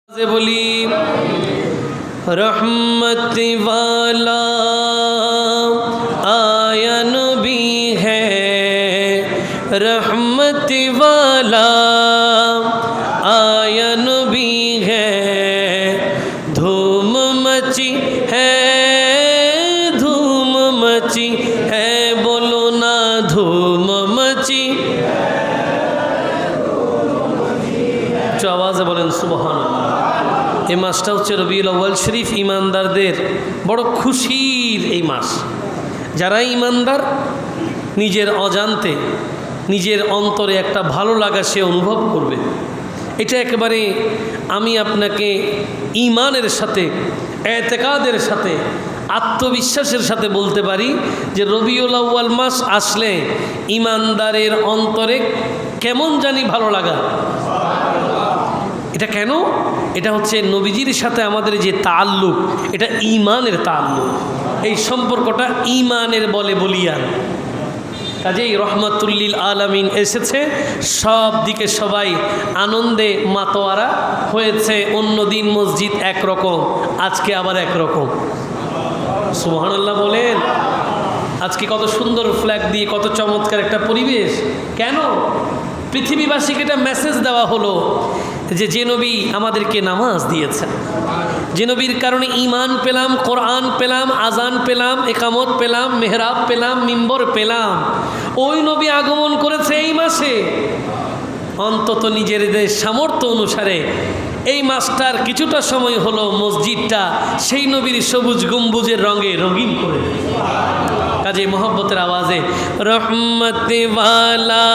से बोली रहमत वाला आया नबी है, रहमत वाला आया नबी है, धूम मची है, धूम मची है, बोलो ना धूम मची। जो आवाज़े बोलें सुबहानाल्लाह। এই মাসটা হচ্ছে রবিউল আউয়াল শরীফ, ইমানদারদের বড় খুশির এই মাস। যারা ইমানদার নিজের অজান্তে নিজের অন্তরে একটা ভালো লাগা সে অনুভব করবে। এটা একেবারে আমি আপনাকে ঈমানের সাথে, এতেকাদের সাথে, আত্মবিশ্বাসের সাথে বলতে পারি যে রবিউল আউয়াল মাস আসলে ইমানদারের অন্তরে কেমন জানি ভালো লাগা। এটা কেন? এটা হচ্ছে নবীজির সাথে আমাদের যে তাল্লুক, এটা ঈমানের তাল্লুক। এই সম্পর্কটা ঈমানের বলে বলিয়ান। কাজেই রহমাতুল্লিল আলামিন এসেছে, সব দিকে সবাই আনন্দে মাতোয়ারা হয়েছে। অন্য দিন মসজিদ একরকম, আজকে আবার একরকম। সুবহানাল্লাহ বলেন। আজকে কত সুন্দর ফ্ল্যাগ দিয়ে কত চমৎকার একটা পরিবেশ। কেন? পৃথিবীবাসীকে একটা মেসেজ দেওয়া হলো যে নবী আমাদেরকে নামাজ দিয়েছেন, যে নবীর কারণে ঈমান পেলাম, কোরআন পেলাম, আজান পেলাম, একামত পেলাম, মেহরাব পেলাম, মিম্বর পেলাম, ওই নবী আগমন করেছে এই মাসে। অন্তত নিজেদের সামর্থ্য অনুসারে এই মাসটার কিছুটা সময় হলো মসজিদটা সেই নবীর সবুজ গম্বুজের রঙে রঙিন করে। কাজে মোহব্বতের আওয়াজে রহমত ওয়ালা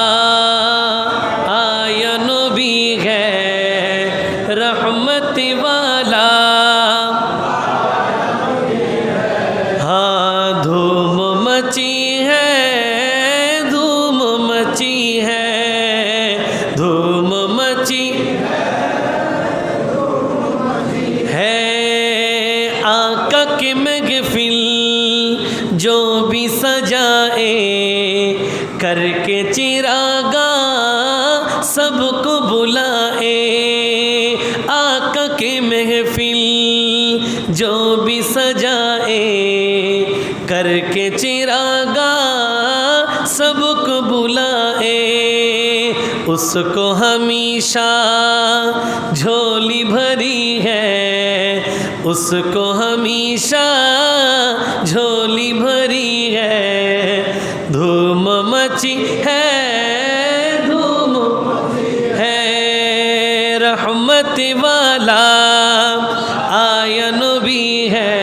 আয়া নবী হ্যায়, रहमत वाला हाँ धूम मची है, धूम मची है, धूम मची है। आका के महफिल जो भी सजाए, करके चिरागा सबको बुलाए। आका के महफिल जो भी सजाए, करके चिरागा सबको बुलाए। उसको हमेशा झोली भरी है, उसको हमेशा झोली भरी है। धूम मची है, धूम है, रहमत वाला आया नबी है,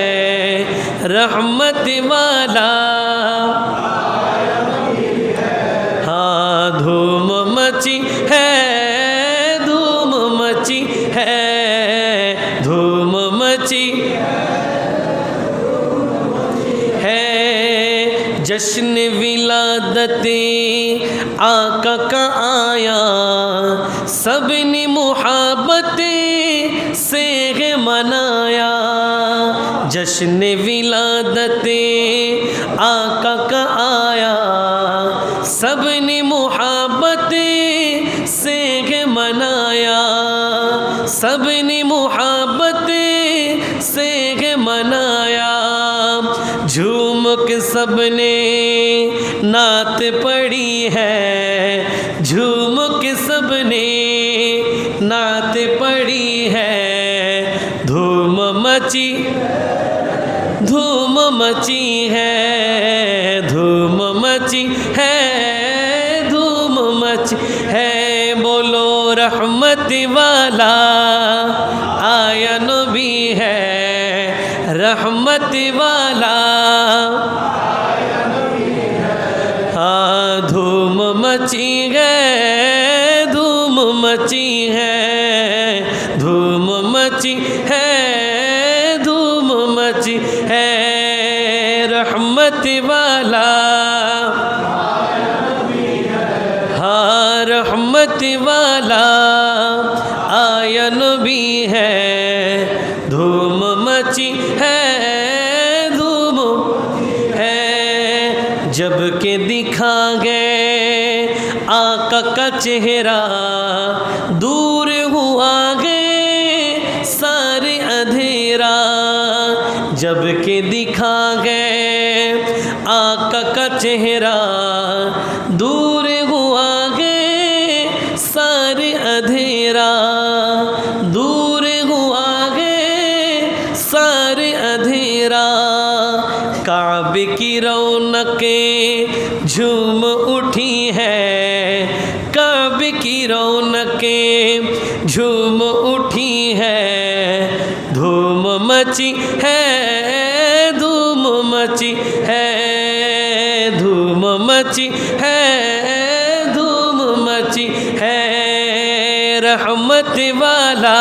रहमत वाला हाँ धूम मची है, धूम मची है, धूम मची है। जश्न विलादते आका का आया, सबने मुहब्बते से मनाया। जश्न विलादते आका का आया, सबने मुहब्बते से मनाया, सबने मुहब्बते से मनाया। झूम के सबने नात पड़ी है, झूम के सबने नात पड़ी है। धूम मची, धूम मची है, धूम मची है, धूम मची है। बोलो रहमत वाला आया नबी है, रहमत वाला हाँ धूम मची है, धूम मची है, धूम मची है, धूम मची है। रहमत वाला हाँ रहमत वाला आया नबी है, धूम मची है, धूम है। जब के दिखा गए आका का चेहरा, दूर हुआ गए अंधेरा जब के दिखा गए आका का चेहरा दूर हुआ गए सारे अंधेरा दूर हुआ गए सारे अंधेरा काबे की रौनकें झूम उठी है काबे की रौनकें झूम उठी है धूम मची है धूम मची है धूम मची है धूम मची है रहमत वाला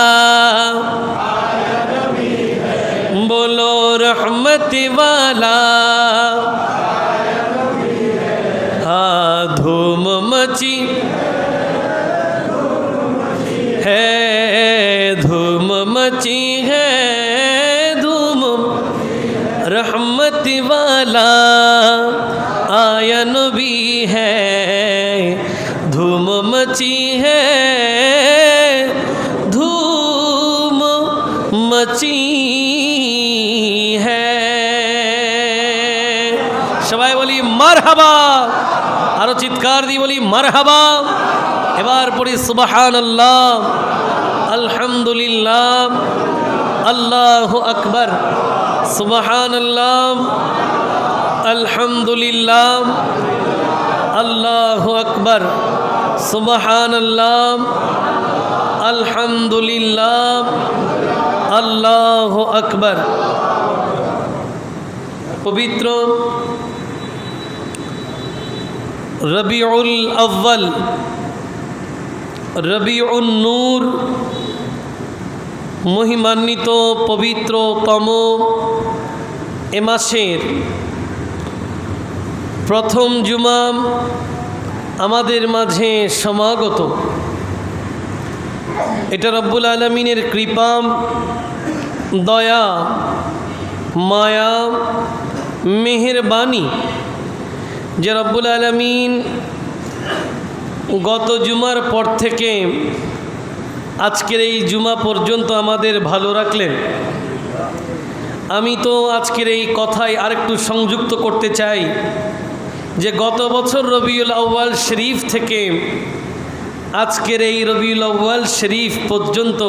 बोलो रहमत वाला हाँ धूम मची है धूम मची है धूम रहमत वाला आया नबी है धूम मची है धूम मची है সবাই বলি মারহাবা আরো চিৎকার দিয়ে বলি মারহাবা এবার পড়ি সুবহানাল্লাহ আলহামদুলিল্লাহ আল্লাহু আকবার সুবহানাল্লাহ আলহামদুলিল্লাহ আল্লাহু আকবার সুবহানাল্লাহ আলহামদুলিল্লাহ আল্লাহু আকবার পবিত্র রবিউল আউয়াল রবিউন নূর মহিমান্বিত পবিত্রতম এ মাসের প্রথম জুমা আমাদের মাঝে সমাগত এটা রব্বুল আলামিনের কৃপা দয়া মায়া মেহেরবানি যে রব্বুল আলামিন গত জুমার পর থেকে আজকের এই জুমা পর্যন্ত আমাদের ভালো রাখলেন। আমি তো আজকের এই কথায় আরেকটু সংযুক্ত করতে চাই যে গত বছর রবিউল আউয়াল শরীফ থেকে আজকের এই রবিউল আউয়াল শরীফ পর্যন্ত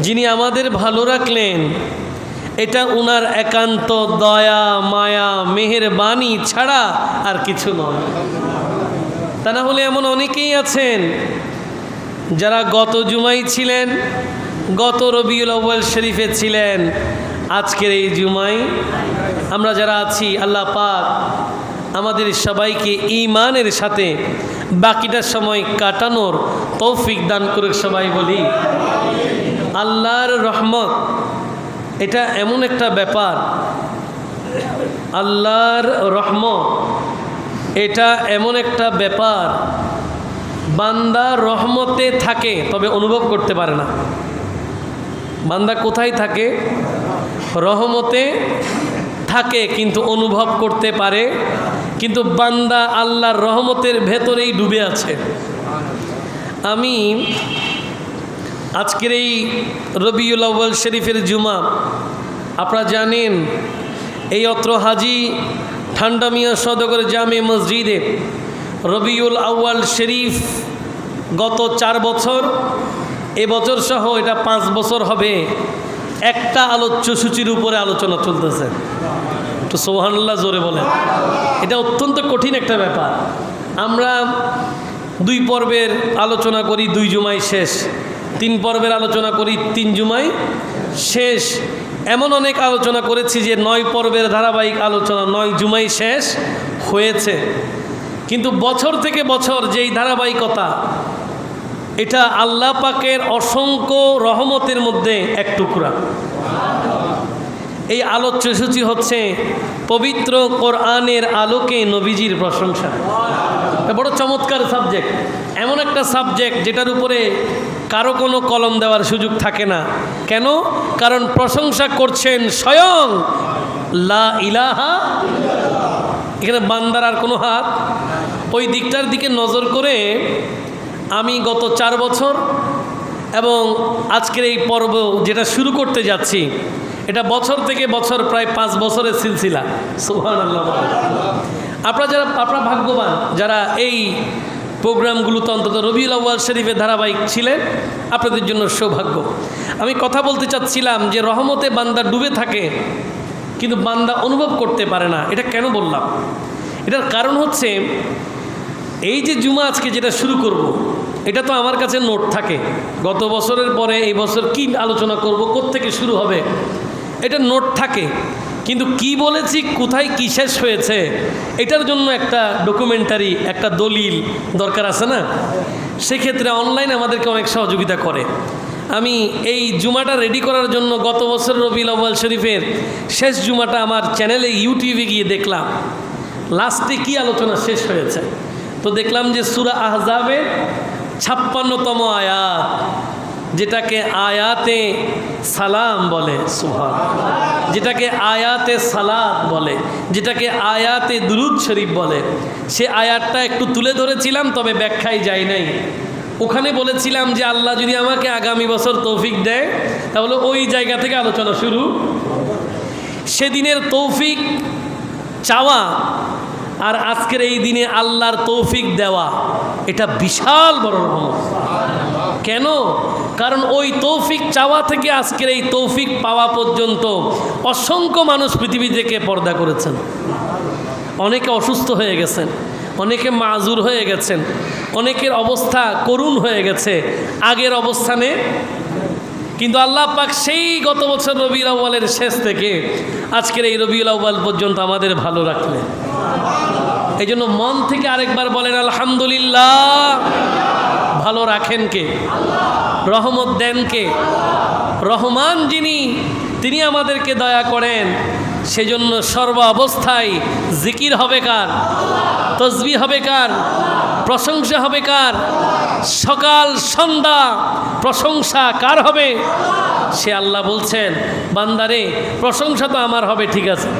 যিনি আমাদের ভালো রাখলেন এটা উনার একান্ত দয়া মায়া মেহেরবানি ছাড়া আর কিছু নয়। তা না হলে এমন অনেকেই আছেন যারা গত জুমায় ছিলেন, গত রবিউল আউয়াল শরীফে ছিলেন, আজকের এই জুমায় আমরা যারা আছি আল্লাহ পাক আমাদের সবাইকে ঈমানের সাথে বাকিটা সময় কাটানোর তৌফিক দান করুক। সবাই বলি আল্লাহর রহমত এটা এমন একটা ব্যাপার, আল্লাহর রহমত এটা এমন একটা ব্যাপার বান্দা রহমতে থাকে তবে অনুভব করতে পারে না। বান্দা কোথায় থাকে? রহমতে থাকে কিন্তু অনুভব করতে পারে, কিন্তু বান্দা আল্লাহর রহমতের ভেতরেই ডুবে আছে। আমি আজকের এই রবিউল আউয়াল শরীফের জুমা আপনারা জানেন এই অত্র হাজি ঠান্ডা মিয়া সদগর জামে মসজিদে রবিউল আউয়াল শরীফ গত 4 বছর, এবছর সহ এটা 5 বছর হবে, একটা আলোচ্য সূচির উপরে আলোচনা চলতেছে। তো সুবহানাল্লাহ জোরে বলেন। এটা অত্যন্ত কঠিন একটা ব্যাপার। আমরা 2 পর্বের আলোচনা করি 2 জুমায় শেষ, 3 পর্বের আলোচনা করি 3 জুমায় শেষ, এমন অনেক আলোচনা করেছি যে 9 পর্বের ধারাবাহিক আলোচনা 9 জুমায় শেষ হয়েছে। কিন্তু বছর থেকে বছর যেই ধারাবাহিকতা, এটা আল্লাহ পাকের অসংখ্য রহমতের মধ্যে এক টুকরা। এই আলোচ্য সূচি হচ্ছে পবিত্র কোরআনের আলোকে নবীজির প্রশংসা। বড় চমৎকার সাবজেক্ট, এমন একটা সাবজেক্ট যেটার উপরে কারো কোনো কলম দেওয়ার সুযোগ থাকে না। কেন? কারণ প্রশংসা করছেন স্বয়ং লা ইলাহা, এখানে বান্দার আর কোনো হাত। ওই দিকটার দিকে নজর করে আমি গত 4 বছর এবং আজকের এই পর্ব যেটা শুরু করতে যাচ্ছি, এটা বছর থেকে বছর প্রায় 5 বছরের সিলসিলা। সুবহানাল্লাহ। আপনারা ভাগ্যবান যারা এই প্রোগ্রামগুলোতে অন্তত রবিউল আউয়াল শরীফে ধারাবাহিক ছিলেন, আপনাদের জন্য সৌভাগ্য। আমি কথা বলতে চাচ্ছিলাম যে রহমতে বান্দা ডুবে থাকে কিন্তু বান্দা অনুভব করতে পারে না। এটা কেন বললাম? এটার কারণ হচ্ছে এই যে জুমা আজকে যেটা শুরু করব, এটা তো আমার কাছে নোট থাকে গত বছরের পরে এই বছর কি আলোচনা করব, কোত্থেকে শুরু হবে, এটা নোট থাকে। কিন্তু কি বলেছি, কোথায় কি শেষ হয়েছে, এটার জন্য একটা ডকুমেন্টারি, একটা দলিল দরকার আছে না? সেক্ষেত্রে অনলাইন আমাদেরকে অনেক সহযোগিতা করে। আমি এই জুমাটা রেডি করার জন্য গত বছর রবিউল আউয়াল শরীফের শেষ জুমাটা আমার চ্যানেলে ইউটিউবে গিয়ে দেখলাম লাস্টে কি আলোচনা শেষ হয়েছে। তো দেখলাম যে সূরা আহজাবের 56তম আয়াত, যেটাকে আয়াতে সালাম বলে, সুবহানাল্লাহ, যেটাকে আয়াতে সালাত বলে, যেটাকে আয়াতে দুরুদ শরীফ বলে, সে আয়াতটা একটু তুলে ধরেছিলাম, তবে ব্যাখ্যায় যাই নাই। ওখানে বলেছিলাম যে আল্লাহ যদি আমাকে আগামী বছর তৌফিক দেয় তাহলে ওই জায়গা থেকে আলোচনা শুরু। সেদিনের তৌফিক চাওয়া আর আজকের এই দিনে আল্লাহর তৌফিক দেওয়া, এটা বিশাল বড় রহমত। কেন? কারণ ওই তৌফিক চাওয়া থেকে আজকের এই তৌফিক পাওয়া পর্যন্ত অসংখ্য মানুষ পৃথিবী থেকে পর্দা করেছেন। অনেকে অসুস্থ হয়ে গেছেন, অনেকে মাজুর হয়ে গেছেন, অনেকের অবস্থা করুণ হয়ে গেছে আগের অবস্থানে। কিন্তু আল্লাহ পাক সেই গত বছর রবিউল আউয়ালের শেষ থেকে আজকের এই রবিউল আউয়াল পর্যন্ত আমাদের ভালো রাখলেন। এই জন্য মন থেকে আরেকবার বলেন আলহামদুলিল্লাহ। ভালো রাখেন কে? রহমত দেন কে? রহমান যিনি, তিনি আমাদেরকে দয়া করেন। সেজন্য সর্ব অবস্থায় জিকির হবে কার? তসবিহ হবে কার? প্রশংসা হবে কার? সকাল সন্ধ্যা প্রশংসা কার হবে? সে আল্লাহ বলছেন, বান্দারে প্রশংসা তো আমার হবে, ঠিক আছে,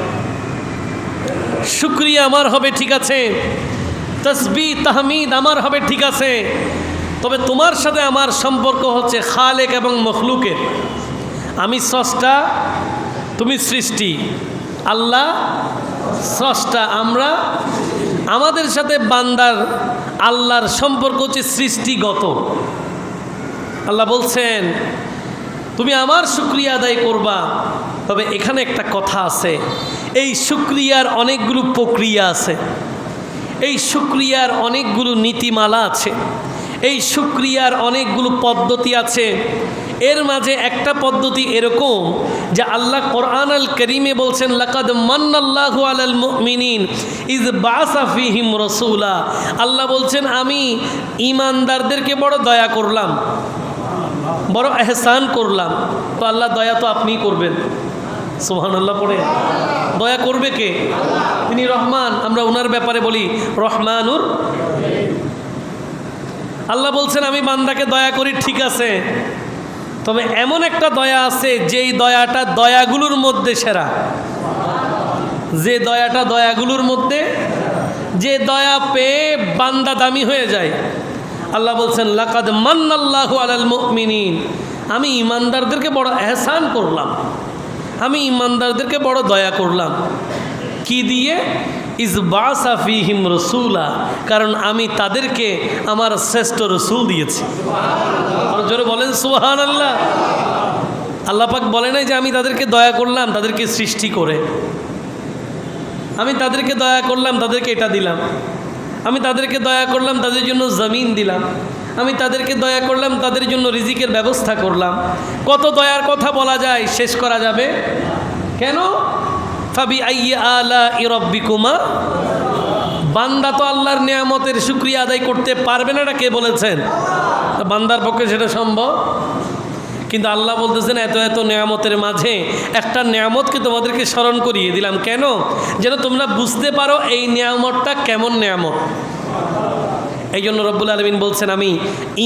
শুকরিয়া আমার হবে, ঠিক আছে, তসবিহ তাহমিদ আমার হবে, ঠিক আছে, তবে তোমার সাথে আমার সম্পর্ক হচ্ছে খালেক এবং মখলুকের। আমি স্রষ্টা, তুমি সৃষ্টি। আল্লাহ স্রষ্টা, আমরা, আমাদের সাথে বান্দার আল্লাহর সম্পর্ক হচ্ছে সৃষ্টিগত। আল্লাহ বলছেন তুমি আমার শুকরিয়া আদায় করবা, তবে এখানে একটা কথা আছে, এই শুকরিয়ার অনেকগুলো প্রক্রিয়া আছে, এই শুকরিয়ার অনেকগুলো নীতিমালা আছে, এই শুকরিয়ার অনেকগুলো পদ্ধতি আছে। এর মাঝে একটা পদ্ধতি এরকম যে আল্লাহ কোরআন আল করিমে বলছেন লাকাদ মান্নাল্লাহু আলাল মুমিনিন ইয বাআসা ফীহিম রাসূলা। আল্লাহ বলছেন আমি ঈমানদারদেরকে বড় দয়া করলাম, বড় এহসান করলাম। তো আল্লাহ দয়া তো আপনিই করবেন, সুবহানাল্লাহ পড়ে। দয়া করবে কে? তিনি রহমান। আমরা ওনার ব্যাপারে বলি রহমানুর। আল্লাহ বলছেন আমি বান্দাকে দয়া করি, ঠিক আছে, তবে এমন একটা দয়া আছে যেই দয়াটা দয়াগুলোর মধ্যে সেরা, যে দয়াটা দয়াগুলোর মধ্যে, যে দয়া পেয়ে বান্দা দামি হয়ে যায়। আল্লাহ বলছেন লাকাদ মান্নাল্লাহু আলাল মুমিনিন, আমি ঈমানদারদেরকে বড় এহসান করলাম, আমি ঈমানদারদেরকে বড় দয়া করলাম। কি দিয়ে? ইয বাআসা ফীহিম রাসূলা, কারণ আমি তাদেরকে আমার শ্রেষ্ঠ রসূল দিয়েছি। আর জোরে বলেন সুবহানাল্লাহ। আল্লাহ পাক বলে নাই যে আমি তাদেরকে দয়া করলাম তাদেরকে সৃষ্টি করে, আমি তাদেরকে দয়া করলাম তাদেরকে এটা দিলাম, আমি তাদেরকে দয়া করলাম তাদের জন্য জমিন দিলাম, আমি তাদেরকে দয়া করলাম তাদের জন্য রিজিকের ব্যবস্থা করলাম। কত দয়ার কথা বলা যায়, শেষ করা যাবে। কেন? ফাবি আইয়ি আলাই রাব্বিকুমা, বান্দা তো আল্লাহর নিয়ামতের শুকরিয়া আদায় করতে পারবে না, এটা কে বলেছেন? বান্দার পক্ষে সেটা সম্ভব। কিন্তু আল্লাহ বলতেছেন এত এত নিয়ামতের মাঝে একটা নিয়ামতকে তোমাদেরকে স্মরণ করিয়ে দিলাম। কেন? যেন তোমরা বুঝতে পারো এই নিয়ামতটা কেমন নিয়ামত। এই জন্য রব্বুল আলামিন বলছেন আমি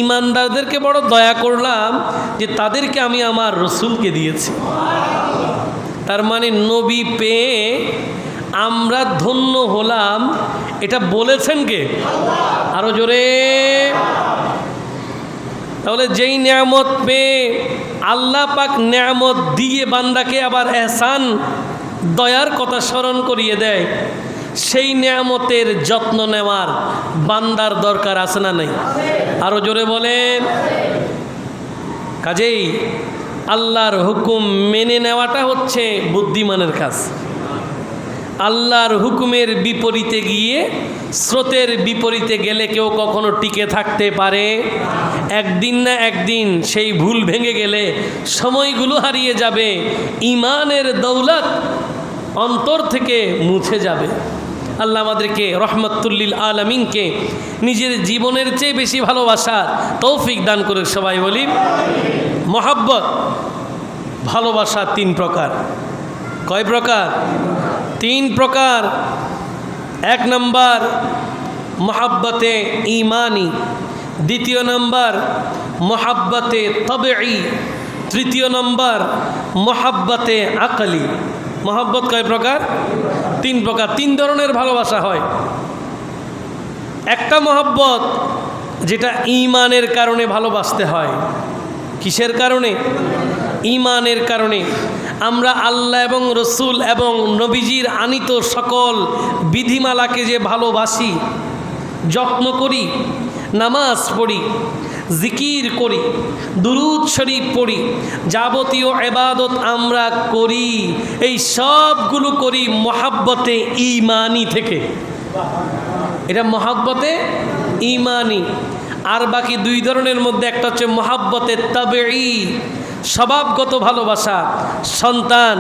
ঈমানদারদেরকে বড় দয়া করলাম যে তাদেরকে আমি আমার রসুলকে দিয়েছি। তার মানে নবী পেয়ে আমরা ধন্য হলাম, এটা বলেছেন কে? আরো জোরে। তাহলে যেই নেয়ামত পেয়ে আল্লাহ পাক নেয়ামত দিয়ে বান্দাকে আবার এহসান দয়ার কথা স্মরণ করিয়ে দেয়, সেই নেয়ামতের যত্ন নেওয়ার বান্দার দরকার আছে না নাই? আরো জোরে বলেন। কাজেই আল্লাহর হুকুম মেনে নেওয়াটা হচ্ছে বুদ্ধিমানের কাজ। আল্লাহর হুকুমের বিপরীতে গিয়ে, স্রোতের বিপরীতে গেলে কেউ কখনো টিকে থাকতে পারে? একদিন না একদিন সেই ভুল ভেঙে গেলে সময়গুলো হারিয়ে যাবে, ঈমানের দৌলত অন্তর থেকে মুছে যাবে। আল্লাহ আমাদেরকে রহমতুল্লিল আলামিনকে নিজের জীবনের চেয়ে বেশি ভালোবাসার তৌফিক দান করে। সবাই বলি মহাব্বত। ভালোবাসা তিন প্রকার। কয় প্রকার? তিন প্রকার। এক নম্বর মহাব্বতে ঈমানি, দ্বিতীয় নম্বর মহাব্বতে তবেঈ, তৃতীয় নম্বর মহাব্বতে আকলি। মহাব্বত কয় প্রকার? তিন প্রকার। তিন ধরনের ভালোবাসা হয়। একটা মহাব্বত যেটা ঈমানের কারণে ভালোবাসতে হয়। কিসের কারণে? ঈমানের কারণে। আমরা আল্লাহ এবং রসুল এবং নবীজির আনিত সকল বিধিমালাকে যে ভালোবাসি, যত্ন করি, নামাজ পড়ি, জিকির করি, দুরূদ শরীফ পড়ি, যাবতীয় ইবাদত আমরা করি, এই সবগুলো করি মহাব্বতে ঈমানি থেকে। এটা মহাব্বতে ঈমানি। আর বাকি দুই ধরনের মধ্যে একটা হচ্ছে মহাব্বতে তাবেঈ, স্বভাবগত ভালোবাসা। সন্তান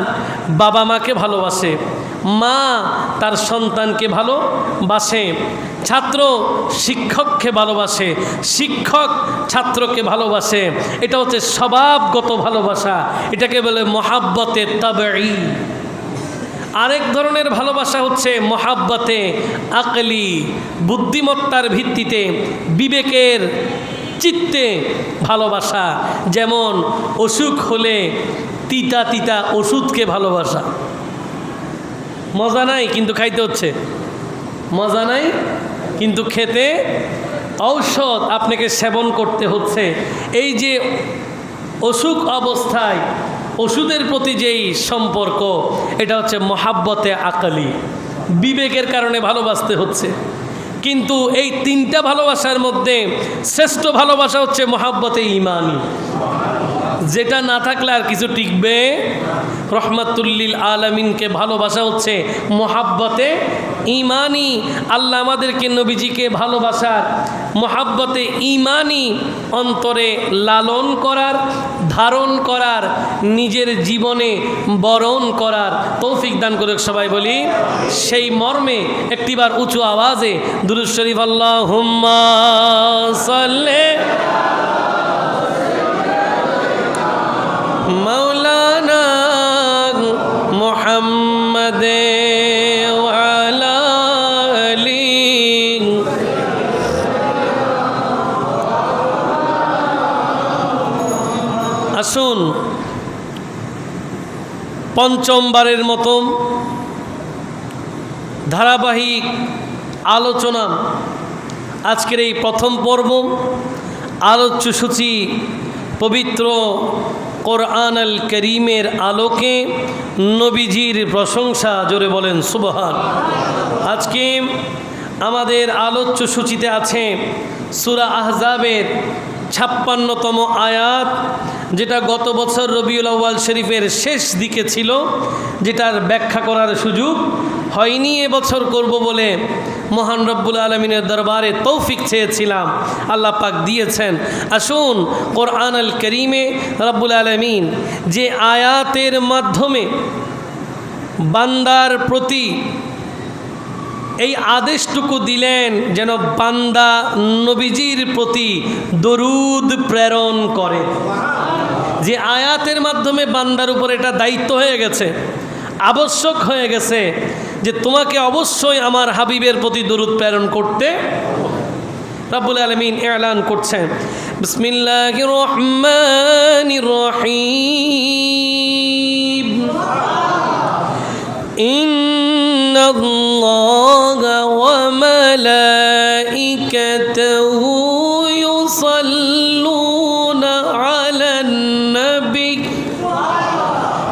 বাবা মাকে ভালোবাসে, মা তার সন্তানকে ভালোবাসে, ছাত্র শিক্ষককে ভালোবাসে, শিক্ষক ছাত্রকে ভালোবাসে। এটা হচ্ছে স্বভাবগত ভালোবাসা, এটাকে বলে মহাব্বতে তাবেঈ। আরেক ধরনের ভালোবাসা হচ্ছে মহাব্বতে আকলি, বুদ্ধিমত্তার ভিত্তিতে, বিবেকের চিত্তে ভালোবাসা। যেমন অসুখ হলে তিতা তিতা ওষুধকে ভালোবাসা। মজা নাই কিন্তু খাইতে হচ্ছে, মজা নাই কিন্তু খেতে ঔষধ আপনাকে সেবন করতে হচ্ছে। এই যে অসুখ অবস্থায় ওষুধের প্রতি যেই সম্পর্ক, এটা হচ্ছে মহাব্বতে আকলি, বিবেকের কারণে ভালোবাসতে হচ্ছে। কিন্তু এই তিনটা ভালোবাসার মধ্যে শ্রেষ্ঠ ভালোবাসা হচ্ছে মহাব্বতে ঈমানি, যেটা না থাকলে আর কিছু টিকবে। রহমাতুল্লিল আলামিনকে ভালোবাসা হচ্ছে মহাব্বতে ঈমানি। আল্লাহ আমাদেরকে নবীজিকে ভালোবাসার মহাব্বতে ঈমানি অন্তরে লালন করার, ধারণ করার, নিজের জীবনে বরণ করার তৌফিক দান করে। সবাই বলি সেই মর্মে একটিবার উঁচু আওয়াজে দুরূদ শরীফ আল্লাহুম্মা সাল্লি মাওলানা মুহাম্মাদে ওয়ালা আলি। আসুন পঞ্চমবারের মতো ধারাবাহিক আলোচনা, আজকের এই প্রথম পর্ব আলোচ্যসূচি পবিত্র কোরআন আল করিমের আলোকে নবীজির প্রশংসা। জোরে বলেন সুবহান। আজকে আমাদের আলোচ্যসূচিতে আছে সূরা আহজাবের 56তম আয়াত, যেটা গত বছর রবিউল আউয়াল শরীফের শেষ দিকে ছিল, যেটার ব্যাখ্যা করার সুযোগ হয়নি। এবছর করব বলে মহান রব্বুল আলমিনের দরবারে তৌফিক চেয়েছিলাম, আল্লাহ পাক দিয়েছেন। আসুন কোরআন আল করিমে রব্বুল আলমিন যে আয়াতের মাধ্যমে বান্দার প্রতি এই আদেশটুকু দিলেন যেন বান্দা নবীজির প্রতি দরুদ প্রেরণ করে, যে আয়াতের মাধ্যমে বান্দার উপর এটা দায়িত্ব হয়ে গেছে, আবশ্যক হয়ে গেছে যে তোমাকে অবশ্যই আমার হাবিবের প্রতি দরুদ প্রেরণ করতে। রব্বুল আলামিন এলান করছেন বিসমিল্লাহির রহমানির রহিম, ইন্নাল্লাহা ওয়া মালাইকাতাহু ইউসাল্লুনা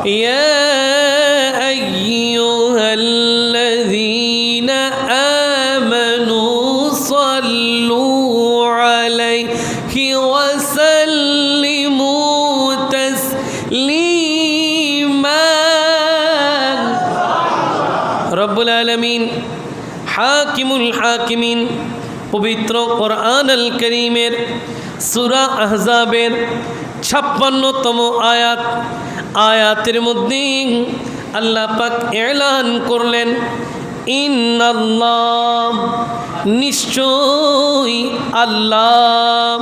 ইয়া আইয়ুহাল্লাযীনা আমানু সাল্লু আলাইহি ওয়া সাল্লিমু তাসলিমা। রব্বুল আলামিন হাকিমুল হাকিমিন পবিত্র কোরআন আল করিমের সূরা আহজাবের 56তম আয়াতের মধ্যে আল্লাহ পাক এলান করলেন, ইন্নাল্লাহ নিশ্চয় আল্লাহ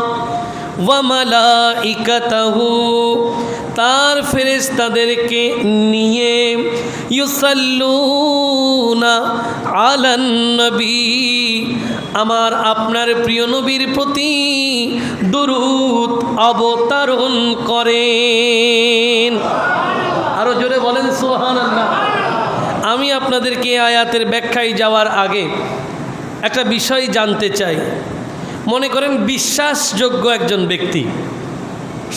ওয়া মালাইকাতাহু তার ফেরেশতাদেরকে নিয়ে ইউসাল্লুনা আলান নবী আমার আপনার প্রিয় নবীর প্রতি দুরূদ অবতারণ করেন। আরো জোরে বলেন সুবহানাল্লাহ। আমি আপনাদেরকে আয়াতের ব্যাখ্যায় যাওয়ার আগে একটা বিষয় জানতে চাই। মনে করেন বিশ্বাসযোগ্য একজন ব্যক্তি,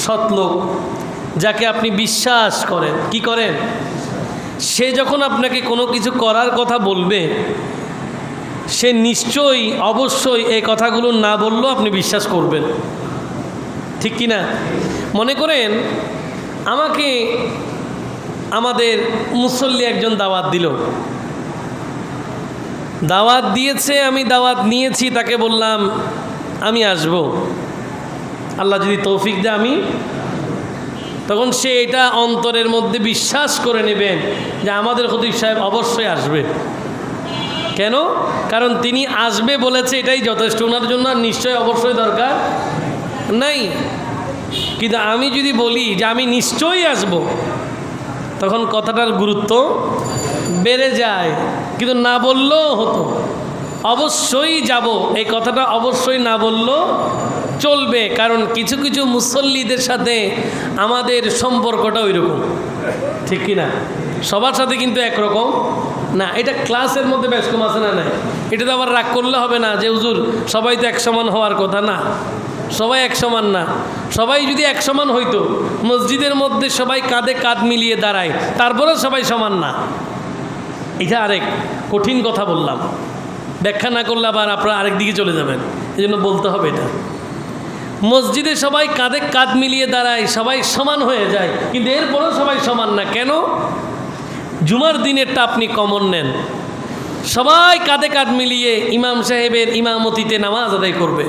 সৎলোক, যাকে আপনি বিশ্বাস করেন, কি করেন, সে যখন আপনাকে কোনো কিছু করার কথা বলবে, সে নিশ্চয়ই অবশ্যই এই কথাগুলো না বললেও আপনি বিশ্বাস করবেন, ঠিক কি না? মনে করেন আমাকে আমাদের মুসল্লি একজন দাওয়াত দিল, দাওয়াত দিয়েছে, আমি দাওয়াত নিয়েছি, তাকে বললাম আমি আসব, আল্লাহ যদি তৌফিক দেয় আমি, তখন সে এটা অন্তরের মধ্যে বিশ্বাস করে নেবেন যে আমাদের খতিব সাহেব অবশ্যই আসবে। কেন? কারণ তিনি আসবে বলেছে, এটাই যথেষ্ট ওনার জন্য, আর নিশ্চয় অবশ্যই দরকার নাই। কিন্তু আমি যদি বলি যে আমি নিশ্চয়ই আসব, তখন কথাটার গুরুত্ব বেড়ে যায়। কিন্তু না বললেও হতো, অবশ্যই যাব এই কথাটা অবশ্যই না বললেও চলবে। কারণ কিছু কিছু মুসল্লিদের সাথে আমাদের সম্পর্কটা ওই রকম, ঠিক কি না? সবার সাথে কিন্তু একরকম না। এটা ক্লাসের মধ্যে বেশ কম আছে না? নাই, এটা তো আবার রাগ করলে হবে না যে হুজুর সবাই তো এক সমান হওয়ার কথা না। সবাই এক সমান না। সবাই যদি এক সমান হইতো, মসজিদের মধ্যে সবাই কাঁধে কাঁধ মিলিয়ে দাঁড়ায়, তারপরেও সবাই সমান না। এটা আরেক কঠিন কথা বললাম, ব্যাখ্যা না করলে আবার আপনারা আরেক দিকে চলে যাবেন, এই জন্য বলতে হবে এটা। মসজিদে সবাই কাঁধে কাঁধ মিলিয়ে দাঁড়ায়, সবাই সমান হয়ে যায়, কিন্তু এরপরেও সবাই সমান না। কেন? জুমার দিনেরটা আপনি কমন নেন, সবাই কাঁধে কাঁধ মিলিয়ে ইমাম সাহেবের ইমামতিতে নামাজ আদায় করবে,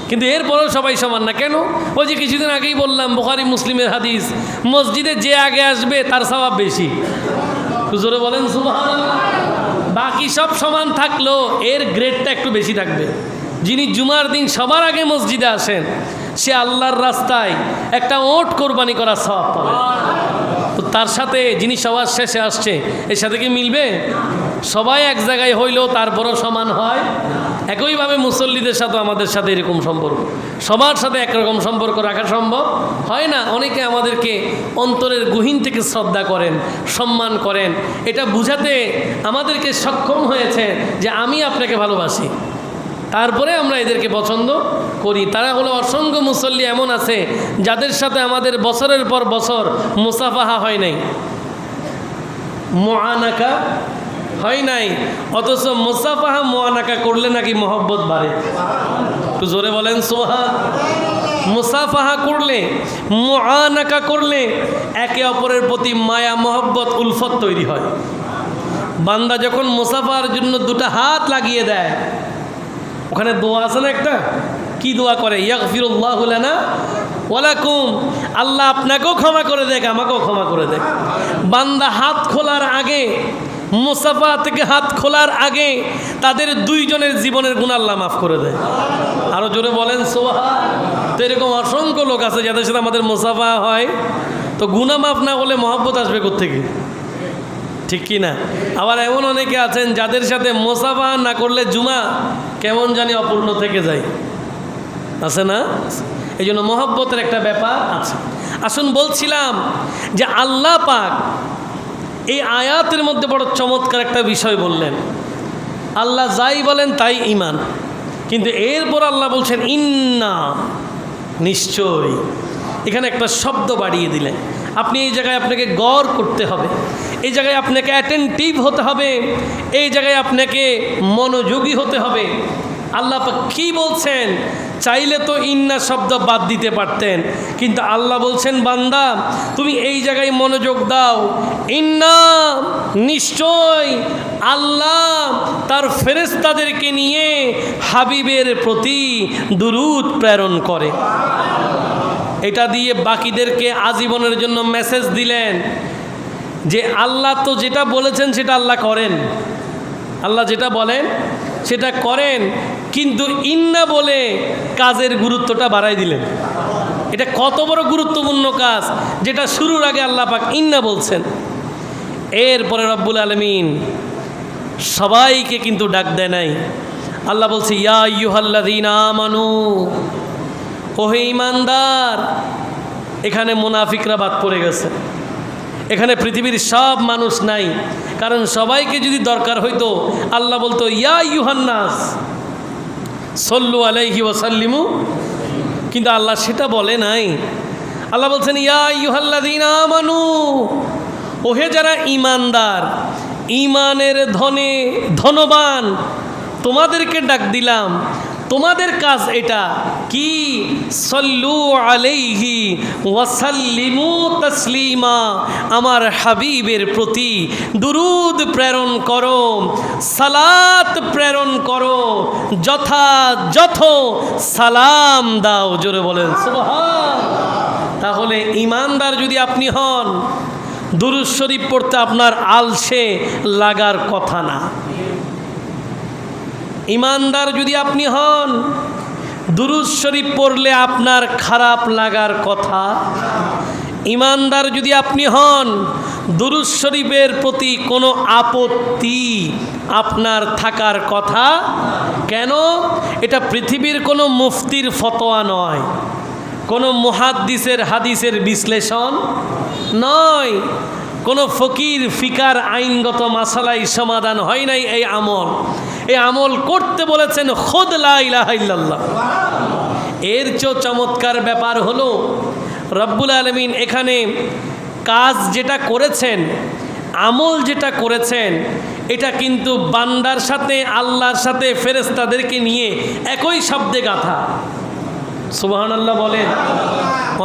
কিন্তু এরপরেও সবাই সমান না। কেন? ওই যে কিছুদিন আগেই বললাম, বুখারী মুসলিমের হাদিস, মসজিদে যে আগে আসবে তার সওয়াব বেশি। জোরে বলেন সুবহানাল্লাহ। বাকি সব সমান থাকলেও এর গ্রেডটা একটু বেশি থাকবে। যিনি জুমার দিন সবার আগে মসজিদে আসেন, সে আল্লাহর রাস্তায় একটা ওট কোরবানি করার সওয়াব পাবে। তো তার সাথে যিনি সবার শেষে আসছে, এর সাথে কি মিলবে? সবাই এক জায়গায় হইলেও তারপরও সমান হয়। একইভাবে মুসল্লিদের সাথে আমাদের সাথে এরকম সম্পর্ক, সবার সাথে একরকম সম্পর্ক রাখা সম্ভব হয় না। অনেকে আমাদেরকে অন্তরের গহীন থেকে শ্রদ্ধা করেন, সম্মান করেন, এটা বুঝাতে আমাদেরকে সক্ষম হয়েছে যে আমি আপনাকে ভালোবাসি, তারপরে আমরা এদেরকে পছন্দ করি। তারা হলো অসংখ্য মুসল্লি এমন আছে যাদের সাথে আমাদের বছরের পর বছর মুসাফাহা হয় নাই, মুআনাকা হয় নাই, অথচ মুসাফাহা মুআনাকা করলে নাকি মহব্বত বাড়ে। তো জোরে বলেন সুবহান। মুসাফাহা করলে, মুআনাকা করলে একে অপরের প্রতি মায়া, মহব্বত, উলফত তৈরি হয়। বান্দা যখন মুসাফার জন্য দুটো হাত লাগিয়ে দেয়, ওখানে দোয়া আছে না একটা, কি দোয়া করে? ইয়াগফিরুল্লাহু লানা ওয়া লাকুম, আল্লাহ আপনাকেও ক্ষমা করে দেখ, আমাকেও ক্ষমা করে দেখ। বান্দা হাত খোলার আগে, মুসাফা থেকে হাত খোলার আগে তাদের দুইজনের জীবনের গুনাহ আল্লাহ মাফ করে দেয়। আরো জোরে বলেন সুবহান। তো এরকম অসংখ্য লোক আছে যাদের সাথে আমাদের মুসাফা হয়, তো গুনাহ মাফ না হলে মহব্বত আসবে কোত্থেকে, ঠিক কি না? আবার এমন অনেকে আছেন যাদের সাথে মুসাফা না করলে জুমা কেমন জানি অপূর্ণ থেকে যায়, আছে না? এই জন্য মহব্বতের একটা ব্যাপার আছে। আসুন, বলছিলাম যে আল্লাহ পাক এই আয়াতের মধ্যে বড় চমৎকার একটা বিষয় বললেন। আল্লাহ যাই বলেন তাই ঈমান, কিন্তু এরপর আল্লাহ বলছেন ইন্না, নিশ্চয়। এখানে একটা শব্দ বাড়িয়ে দিলেন। আপনি এই জায়গায় আপনাকে গৌর করতে হবে, এই জায়গায় আপনাকে অ্যাটেন্টিভ হতে হবে, এই জায়গায় আপনাকে মনোযোগী হতে হবে। আল্লাহ পাক কী বলছেন? চাইলে তো ইন্না শব্দ বাদ দিতে পারতেন, কিন্তু আল্লাহ বলছেন বান্দা তুমি এই জায়গায় মনোযোগ দাও। ইন্না, নিশ্চয় আল্লাহ তার ফেরেশতাদেরকে নিয়ে হাবিবের প্রতি দুরূদ প্রেরণ করে। এটা দিয়ে বাকিদেরকে আজীবনের জন্য মেসেজ দিলেন যে আল্লাহ তো যেটা বলেছেন সেটা আল্লাহ করেন, আল্লাহ যেটা বলেন সেটা করেন, কিন্তু ইন্না বলে কাজের গুরুত্বটা বাড়াই দিলেন। এটা কত বড় গুরুত্বপূর্ণ কাজ যেটা শুরুর আগে আল্লাহ পাক ইন্না বলছেন। এরপরে রব্বুল আলামিন সবাইকে কিন্তু ডাক দেয় নাই। আল্লাহ বলছে ইয়া আইয়ুহাল্লাযীনা আমানু, ওহে ঈমানদার। এখানে মুনাফিকরা বাদ পড়ে গেছে, এখানে পৃথিবীর সব মানুষ নাই, কারণ সবাইকে যদি দরকার হইতো আল্লাহ বলতো ইয়া আইয়ুহান্নাস সল্লু আলাইহি ওয়াসাল্লিমু, কিন্তু আল্লাহ সেটা বলে নাই। আল্লাহ বলছেন ইয়া আইয়ুহাল্লাযীনা আমানু, ওহে যারা ঈমানদার, ঈমানের ধনে ধনবান, তোমাদেরকে ডাক দিলাম। তোমাদের কাজ এটা কি? সল্লু আলাইহি ওয়াসাল্লিমু তাসলিমা, আমার হাবিবের প্রতি দুরূদ প্রেরণ করো, সালাত প্রেরণ করো, যথাযথ সালাম দাও। জোরে বলেন সুবহান। তাহলে ঈমানদার যদি আপনি হন, দুরূদ শরীফ পড়তে আপনার আলসে লাগার কথা না। ঈমানদার যদি আপনি হন, দুরূদ শরীফ পড়লে আপনার খারাপ লাগার কথা। ঈমানদার যদি আপনি হন, দুরূদ শরীফের প্রতি কোনো আপত্তি আপনার থাকার কথা কেন? এটা পৃথিবীর কোনো মুফতির ফতোয়া নয়, কোনো মুহাদ্দিসের হাদিসের বিশ্লেষণ নয়, কোনো ফকির ফিকার আইনগত মাসালাই সমাধান হয় নাই। এই আমল করতে বলেছেন খুদ লা ইলাহা ইল্লাল্লাহ। এর চেয়েও চমৎকার ব্যাপার হলো রব্বুল আলামিন এখানে কাজ যেটা করেছেন, আমল যেটা করেছেন, এটা কিন্তু বান্দার সাথে আল্লাহর সাথে ফেরেশতাদেরকে নিয়ে একই শব্দে গাথা। সুবহানাল্লাহ বলেন।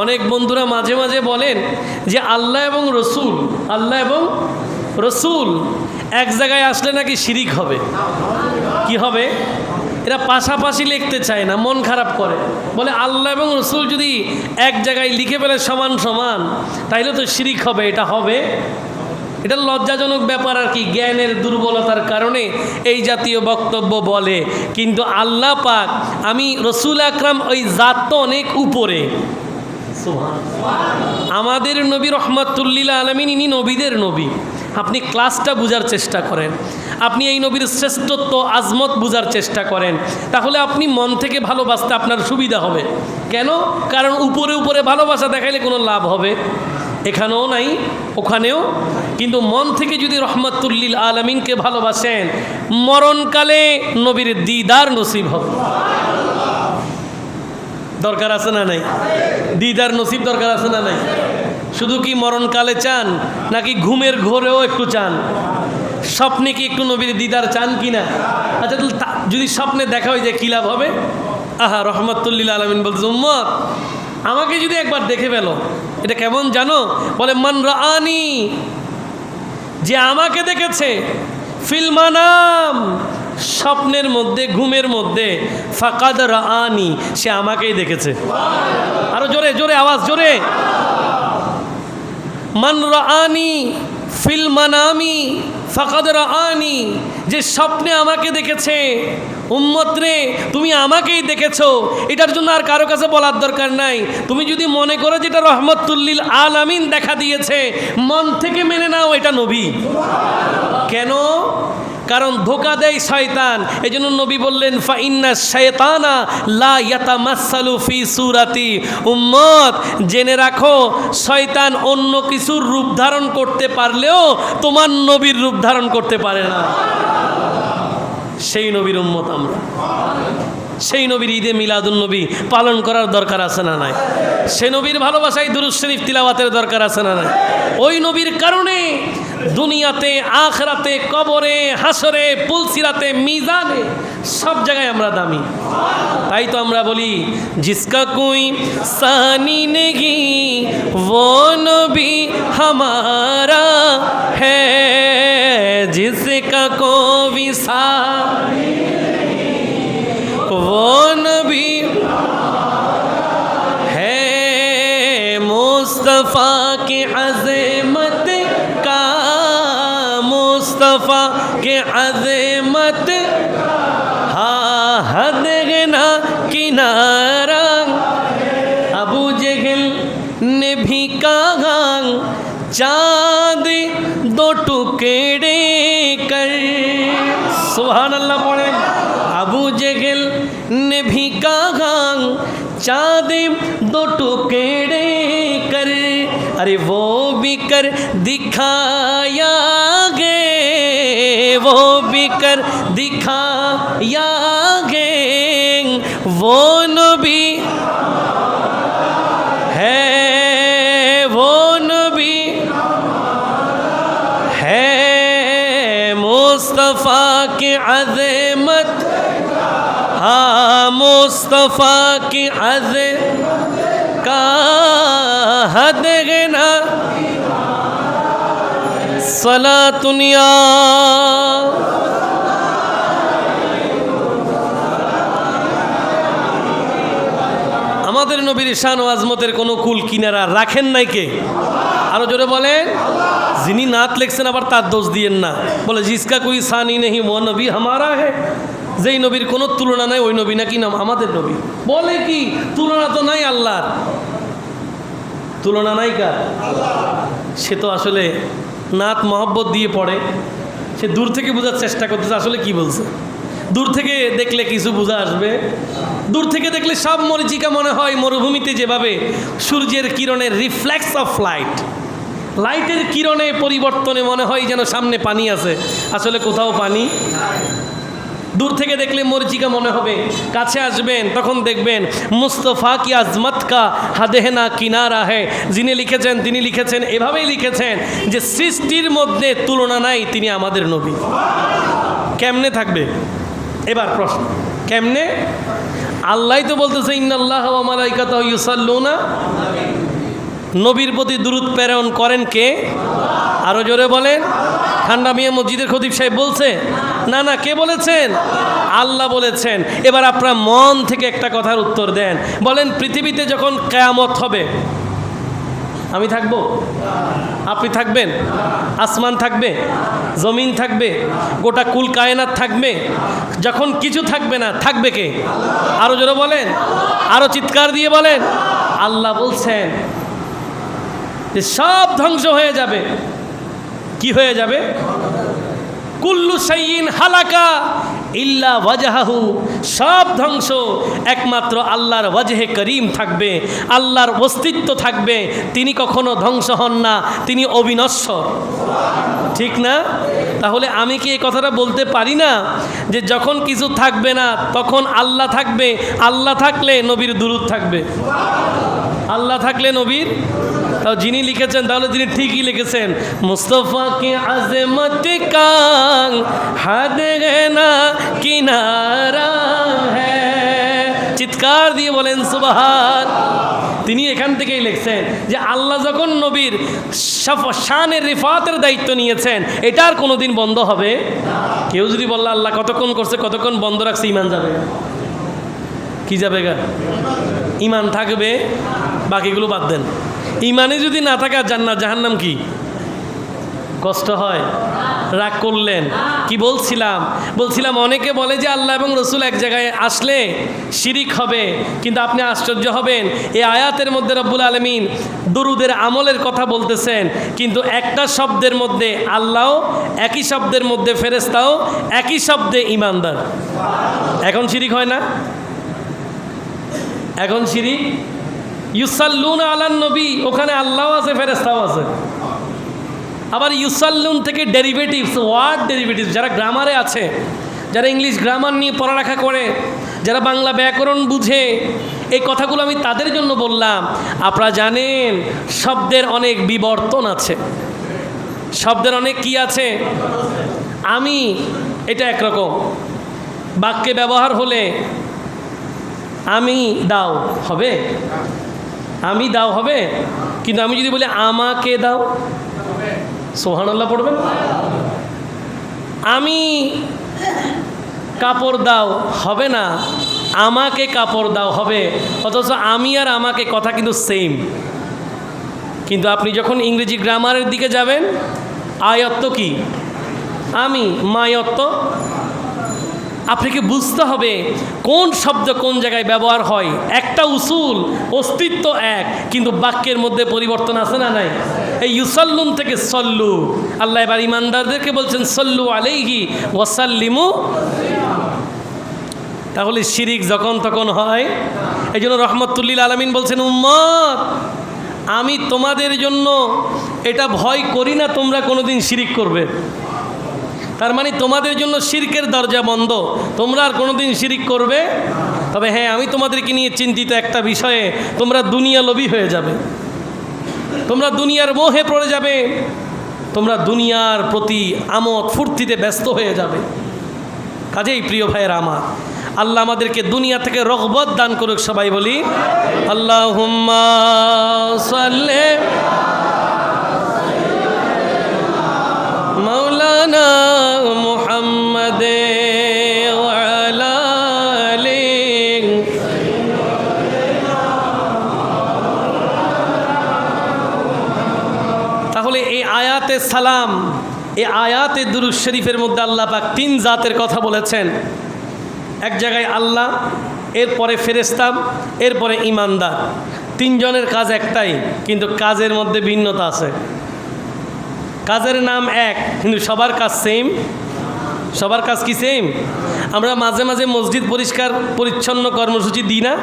অনেক বন্ধুরা মাঝে মাঝে বলেন যে আল্লাহ এবং রসুল এক জায়গায় আসলে নাকি শিরিক হবে। কি হবে? এরা পাশাপাশি লিখতে চায় না, মন খারাপ করে, বলে আল্লাহ এবং রসুল যদি এক জায়গায় লিখে ফেলে সমান সমান, তাইলে তো শিরিক হবে। এটা হবে? এটা লজ্জাজনক ব্যাপার আর কি, জ্ঞানের দুর্বলতার কারণে এই জাতীয় বক্তব্য বলে। কিন্তু আল্লাহ পাক, আমি রসুল আকরাম, ওই জাত তো অনেক উপরে। আমাদের নবী রহমাতুল্লিল আলামিন, ইনি নবীদের নবী। আপনি ক্লাসটা বোঝার চেষ্টা করেন, আপনি এই নবীর শ্রেষ্ঠত্ব আজমত বোঝার চেষ্টা করেন, তাহলে আপনি মন থেকে ভালোবাসতে আপনার সুবিধা হবে। কেন? কারণ উপরে উপরে ভালোবাসা দেখাইলে কোনো লাভ হবে? এখানেও নাই, ওখানেও। কিন্তু মন থেকে যদি রহমাতুল্লিল আলামিনকে ভালোবাসেন, মরণকালে নবীর দিদার নসিব হবে। দরকার আছে না নাই? দিদার নসিব দরকার আছে না নাই? শুধু কি মরণকালে চান, নাকি ঘুমের ঘোরেও একটু চান? স্বপ্নে কি একটু নবীর দিদার চান কি না? আচ্ছা, যদি স্বপ্নে দেখা হয়ে যায় কী লাভ হবে? আহা, রহমাতুল্লিল আলামিন বলছে উম্মত আমাকে যদি একবার দেখে ফেলো, এটা কেমন জানো? বলে মান রাআনি, যে আমাকে দেখেছে, ফিল মানাম, স্বপ্নের মধ্যে, ঘুমের মধ্যে, ফাকাদ রাআনি, সে আমাকেই দেখেছে। আরো জোরে জোরে আওয়াজ, জোরে। মান রাআনি ফিল মানামি ফাকাদ রাআনি, যে স্বপ্নে আমাকে দেখেছে। উম্মত রে, তুমি আমাকেই দেখেছো, এটার জন্য আর কারো কাছে বলার দরকার নাই। তুমি যদি মনে করো যেটা রহমাতুল্লিল আলামিন দেখা দিয়েছে, মন থেকে মেনে নাও এটা নবী। কেন? কারণ ধোঁকা দেয় শয়তান। এই জন্য নবী বললেন ফা ইন্না শায়তানা লা ইয়াতামাসসালু ফি সূরাতি। উম্মত জেনে রাখো, শয়তান অন্য কিছুর রূপ ধারণ করতে পারলেও তোমার নবীর রূপ ধারণ করতে পারে না। সেই নবীর উম্মত আমরা। সেই নবীর ঈদে মিলাদুন নবী পালন করার দরকার আছে না নাই? সে নবীর ভালোবাসায় দুরূদ শরীফ তিলাওয়াতের দরকার আছে না নাই? ওই নবীর কারণে দুনিয়াতে, আখিরাতে, কবরে, হাসরে, পুলসিরাতে, মিজানে সব জায়গায় আমরা দামি। তাই তো আমরা বলি জিসকা কোই সানি নেগি वो नबी हमारा है, जिसका कोई सानी वो नबी है, मुस्तफ़ा की अज़मत का, मुस्तफ़ा के अज़मत हाँ हद ना किनारा। अबू जहल ने भी कहा चाँद दो टुकड़े कर, सुभान अल्लाह पढ़े। अबू जहल ने भी कहा चाँद दो टुकड़े कर, अरे वो भी कर दिखाया गे, वो भी कर दिखाया गे, वो नबी है, वो नबी है, मुस्तफ़ा की अज़मत हाँ, मुस्तफ़ा की अज़मत का हद ना सलातुनिया। আমাদের নবীর শান ও আজমতের কোনো কুল কিনারা রাখেন নাই কে? আরো জোরে বলেন। যিনি নাত লিখছেন আবার তার দোষ দিয়েন না, বলে জিসকা কোই সানি নেহি वो নবী হামারা है, যেই নবীর কোনো তুলনা নাই ওই নবী নাকি নাম আমাদের নবী। বলে কি তুলনা তো নাই আল্লাহর, তুলনা নাই কার? সে তো আসলে নাত মহব্বত দিয়ে পড়ে, সে দূর থেকে বোঝার চেষ্টা করতেছে আসলে কি বলছে। দূর থেকে দেখলে কিছু বোঝা আসবে, দূর থেকে দেখলে সব মরিচিকা মনে হয় মরুভূমিতে যেভাবে সূর্যের কিরণের রিফ্লেক্স অফ লাইট, লাইটের কিরণে পরিবর্তনে মনে হয় যেন সামনে পানি আছে, আসলে কোথাও পানি। দূর থেকে দেখলে মরিচিকা মনে হবে, কাছে আসবেন তখন দেখবেন মুস্তফা কি আজমত কা হাদেহনা কিনারা হে। যিনি লিখেছেন তিনি লিখেছেন, এভাবেই লিখেছেন যে সৃষ্টির মধ্যে তুলনা নাই, তিনি আমাদের নবী। কেমনে থাকবে? এবার প্রশ্ন, কেমনে? আল্লাহ তো বলতেছে ইন্নাল্লাহ ওয়া মালাইকাতাহু ইউসাল্লুনা, নবীর প্রতি দুরূদ প্রেরণ করেন কে? আরো জোরে বলেন। ঠান্ডা মিয়া মসজিদের খতিব সাহেব বলছে না, না, কে বলেছেন? আল্লাহ বলেছেন। এবার আপনারা মন থেকে একটা কথার উত্তর দেন, বলেন পৃথিবীতে যখন কিয়ামত হবে আমি থাকবো? আপনি থাকবেন? আসমান থাকবে? জমিন থাকবে? গোটা কুল কায়নাত থাকবে? যখন কিছু থাকবে না থাকবে কে? আরো জোরে বলেন, আরো চিৎকার দিয়ে বলেন। আল্লাহ বলছেন যে সব ধ্বংস হয়ে যাবে। কি হয়ে যাবে? কুল্লু শাইইন হালাকা ইল্লা ওয়াজহাহু, সব ধ্বংস, একমাত্র আল্লাহর ওয়াজহে করিম থাকবে, আল্লাহর অস্তিত্ব থাকবে। তিনি কখনো ধ্বংস হন না, তিনি অবিনশ্বর। ঠিক না? তাহলে আমি কি এই কথাটা বলতে পারি না যে যখন কিছু থাকবে না তখন আল্লাহ থাকবে? আল্লাহ থাকলে নবীর দুরূদ থাকবে, আল্লাহ থাকলে নবীর। তাও যিনি লিখেছেন তাহলে তিনি ঠিকই লিখেছেন, মুস্তফা কি আজমত কা হাদ না কিনারা হ্যায়। চিৎকার দিয়ে বলেন সুবহান। তিনি এখান থেকেই লিখছেন যে আল্লাহ যখন নবীর শানের রিফাতের দায়িত্ব নিয়েছেন, এটার কোনোদিন বন্ধ হবে? কেউ যদি বলল আল্লাহ কতক্ষণ করছে, কতক্ষণ বন্ধ রাখছে, ইমান যাবে? কি যাবে গা? ইমান থাকবে, বাকিগুলো বাদ দেন। ইমানে যদি না থাকে জান্নাত জাহান্নাম কি কষ্ট হয়? রাগ করলেন? কি বলছিলাম অনেকে বলে যে আল্লাহ এবং রসুল এক জায়গায় আসলে শিরিক হবে, কিন্তু আপনি আশ্চর্য হবেন এই আয়াতের মধ্যে রব্বুল আলামিন দুরুদের আমলের কথা বলতেছেন, কিন্তু একটা শব্দের মধ্যে আল্লাহ, একই শব্দের মধ্যে ফেরেশতাও, একই শব্দে ঈমানদার। এখন শিরিক হয় না? এখন শিরিক। ইউসাল্লুনা আলান নবী, ওখানে আল্লাহও আছে ফেরেশতাও আছে। আবার ইউসাল্লুন থেকে ডেরিভেটিভস, ওয়ার্ড ডেরিভেটিভস, যারা গ্রামারে আছে যারা ইংলিশ গ্রামার নিয়ে পড়ালেখা করে, যারা বাংলা ব্যাকরণ বুঝে, এই কথাগুলো আমি তাদের জন্য বললাম। আপনারা জানেন শব্দের অনেক বিবর্তন আছে, শব্দের অনেক কি আছে। আমি এটা একরকম, বাক্যে ব্যবহার হলে আমি দাও হবে, আমি দাও হবে, কিন্তু আমি যদি বলি আমাকে দাও, সুবহানাল্লাহ পড়বেন। আমি কাপড় দাও হবে না, আমাকে কাপড় দাও হবে। অথচ আমি আর আমাকে কথা কিন্তু সেম। কিন্তু আপনি যখন ইংরেজি গ্রামারের দিকে যাবেন, আয়ত্ত কি আমি, মায়ত্ত। আপনাকে বুঝতে হবে কোন শব্দ কোন জায়গায় ব্যবহার হয়। একটা উসুল, অস্তিত্ব এক, কিন্তু বাক্যের মধ্যে পরিবর্তন আছে না নাই। এই ইউসাল্লুন থেকে সল্লু, আল্লাহ এবার ইমানদারদেরকে বলছেন সল্লু আলাইহি ওয়াসাল্লিমু। তাহলে শিরিক যখন তখন হয়। এই জন্য রহমতুল্লিল আলামিন বলছেন, উম্মত আমি তোমাদের জন্য এটা ভয় করি না তোমরা কোনোদিন শিরিক করবে। তার মানে তোমাদের জন্য শিরকের দরজা বন্ধ, তোমরা আর কোনোদিন শিরিক করবে। তবে হ্যাঁ, আমি তোমাদেরকে নিয়ে চিন্তিত একটা বিষয়ে, তোমরা দুনিয়া লোভী হয়ে যাবে, তোমরা দুনিয়ার মোহে পড়ে যাবে, তোমরা দুনিয়ার প্রতি আমোদ ফুর্তিতে ব্যস্ত হয়ে যাবে। কাজেই প্রিয় ভাইয়ের আমার, আল্লাহ আমাদেরকে দুনিয়া থেকে রগবত দান করুক। সবাই বলি আল্লাহুম্মা সাল্লি মাওলানা মুহাম্মাদে ওয়া আলা আলিহি। তাহলে এই আয়াতে সালাম, এই আয়াতে দুরূদ শরীফের মধ্যে আল্লাহ পাক তিন জাতের কথা বলেছেন। এক জায়গায় আল্লাহ, এরপরে ফেরেশতা, এরপরে ঈমানদার। তিনজনের কাজ একটাই, কিন্তু কাজের মধ্যে ভিন্নতা আছে। কাজের নাম এক, কিন্তু সবার কাজ সেম। সবার কাজ কি সেম? আমরা মাঝে মাঝে মসজিদ পরিষ্কার পরিচ্ছন্ন কর্মসূচি দিই না?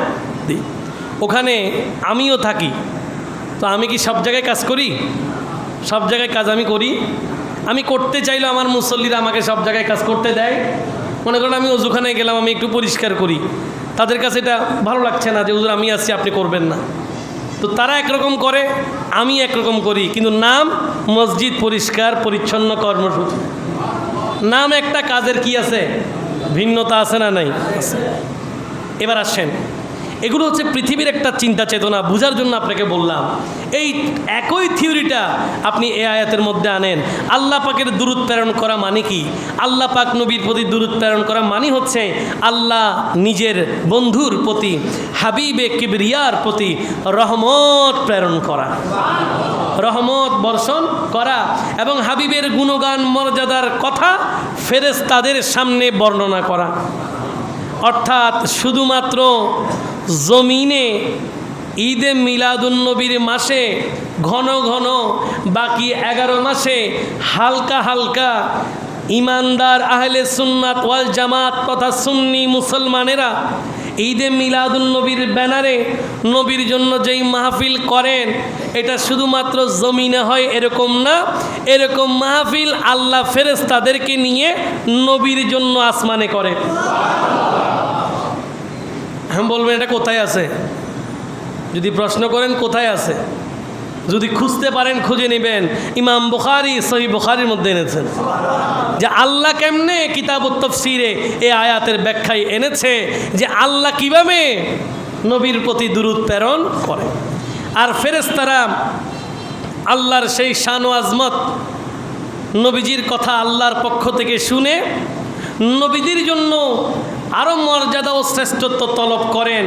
দিই। ওখানে আমিও থাকি, তো আমি কি সব জায়গায় কাজ করি? সব জায়গায় কাজ আমি করি? আমি করতে চাইলে আমার মুসল্লিরা আমাকে সব জায়গায় কাজ করতে দেয়। মনে করেন আমি অজুখানায় গেলাম, আমি একটু পরিষ্কার করি, তাদের কাছে এটা ভালো লাগছে না যে হুজুর আমি আসছি আপনি করবেন না। তো তারা একরকম করে, আমি একরকম করি, কিন্তু নাম মসজিদ পরিষ্কার পরিচ্ছন্ন কর্মসূচি। নাম একটা, কাজের কি আছে? ভিন্নতা আছে না নাই? এবার আসেন, এগুলো হচ্ছে পৃথিবীর একটা চিন্তা চেতনা বুঝার জন্য আপনাকে বললাম। এই একই থিওরিটা আপনি এ আয়াতের মধ্যে আনেন। আল্লাহ পাকের দুরূদ প্রেরণ করা মানে কি? আল্লাহ পাক নবীর প্রতি দুরূদ প্রেরণ করা মানে হচ্ছে আল্লাহ নিজের বন্ধুর প্রতি, হাবিবে কিবরিয়ার প্রতি রহমত প্রেরণ করা, রহমত বর্ষণ করা, এবং হাবিবের গুণগান মর্যাদার কথা ফেরেশতাদের সামনে বর্ণনা করা। অর্থাৎ শুধুমাত্র জমিনে ঈদে মিলাদুন্নবীর মাসে ঘন ঘন, বাকি 11 মাসে হালকা হালকা ইমানদার আহলে সুন্নাত ওয়াল জামাত তথা সুন্নি মুসলমানেরা ঈদে মিলাদুন্নবীর ব্যানারে নবীর জন্য যেই মাহফিল করেন, এটা শুধুমাত্র জমিনে হয় এরকম না। এরকম মাহফিল আল্লাহ ফেরেশতাদেরকে নিয়ে নবীর জন্য আসমানে করে। হ্যাঁ, বলবেন এটা কোথায় আছে? যদি প্রশ্ন করেন কোথায় আছে, যদি খুঁজতে পারেন খুঁজে নেবেন। ইমাম বুখারী সহিহ বুখারীর মধ্যে এনেছেন যে আল্লাহ কেমনে কিতাবুত তাফসীরে এই আয়াতের ব্যাখ্যায় এনেছে যে আল্লাহ কিভাবে নবীর প্রতি দুরূদ প্রেরণ করে। আর ফেরেশতারা আল্লাহর সেই শান ও আজমত, নবীজির কথা আল্লাহর পক্ষ থেকে শুনে নবীজির জন্য আরও মর্যাদা ও শ্রেষ্ঠত্ব তলব করেন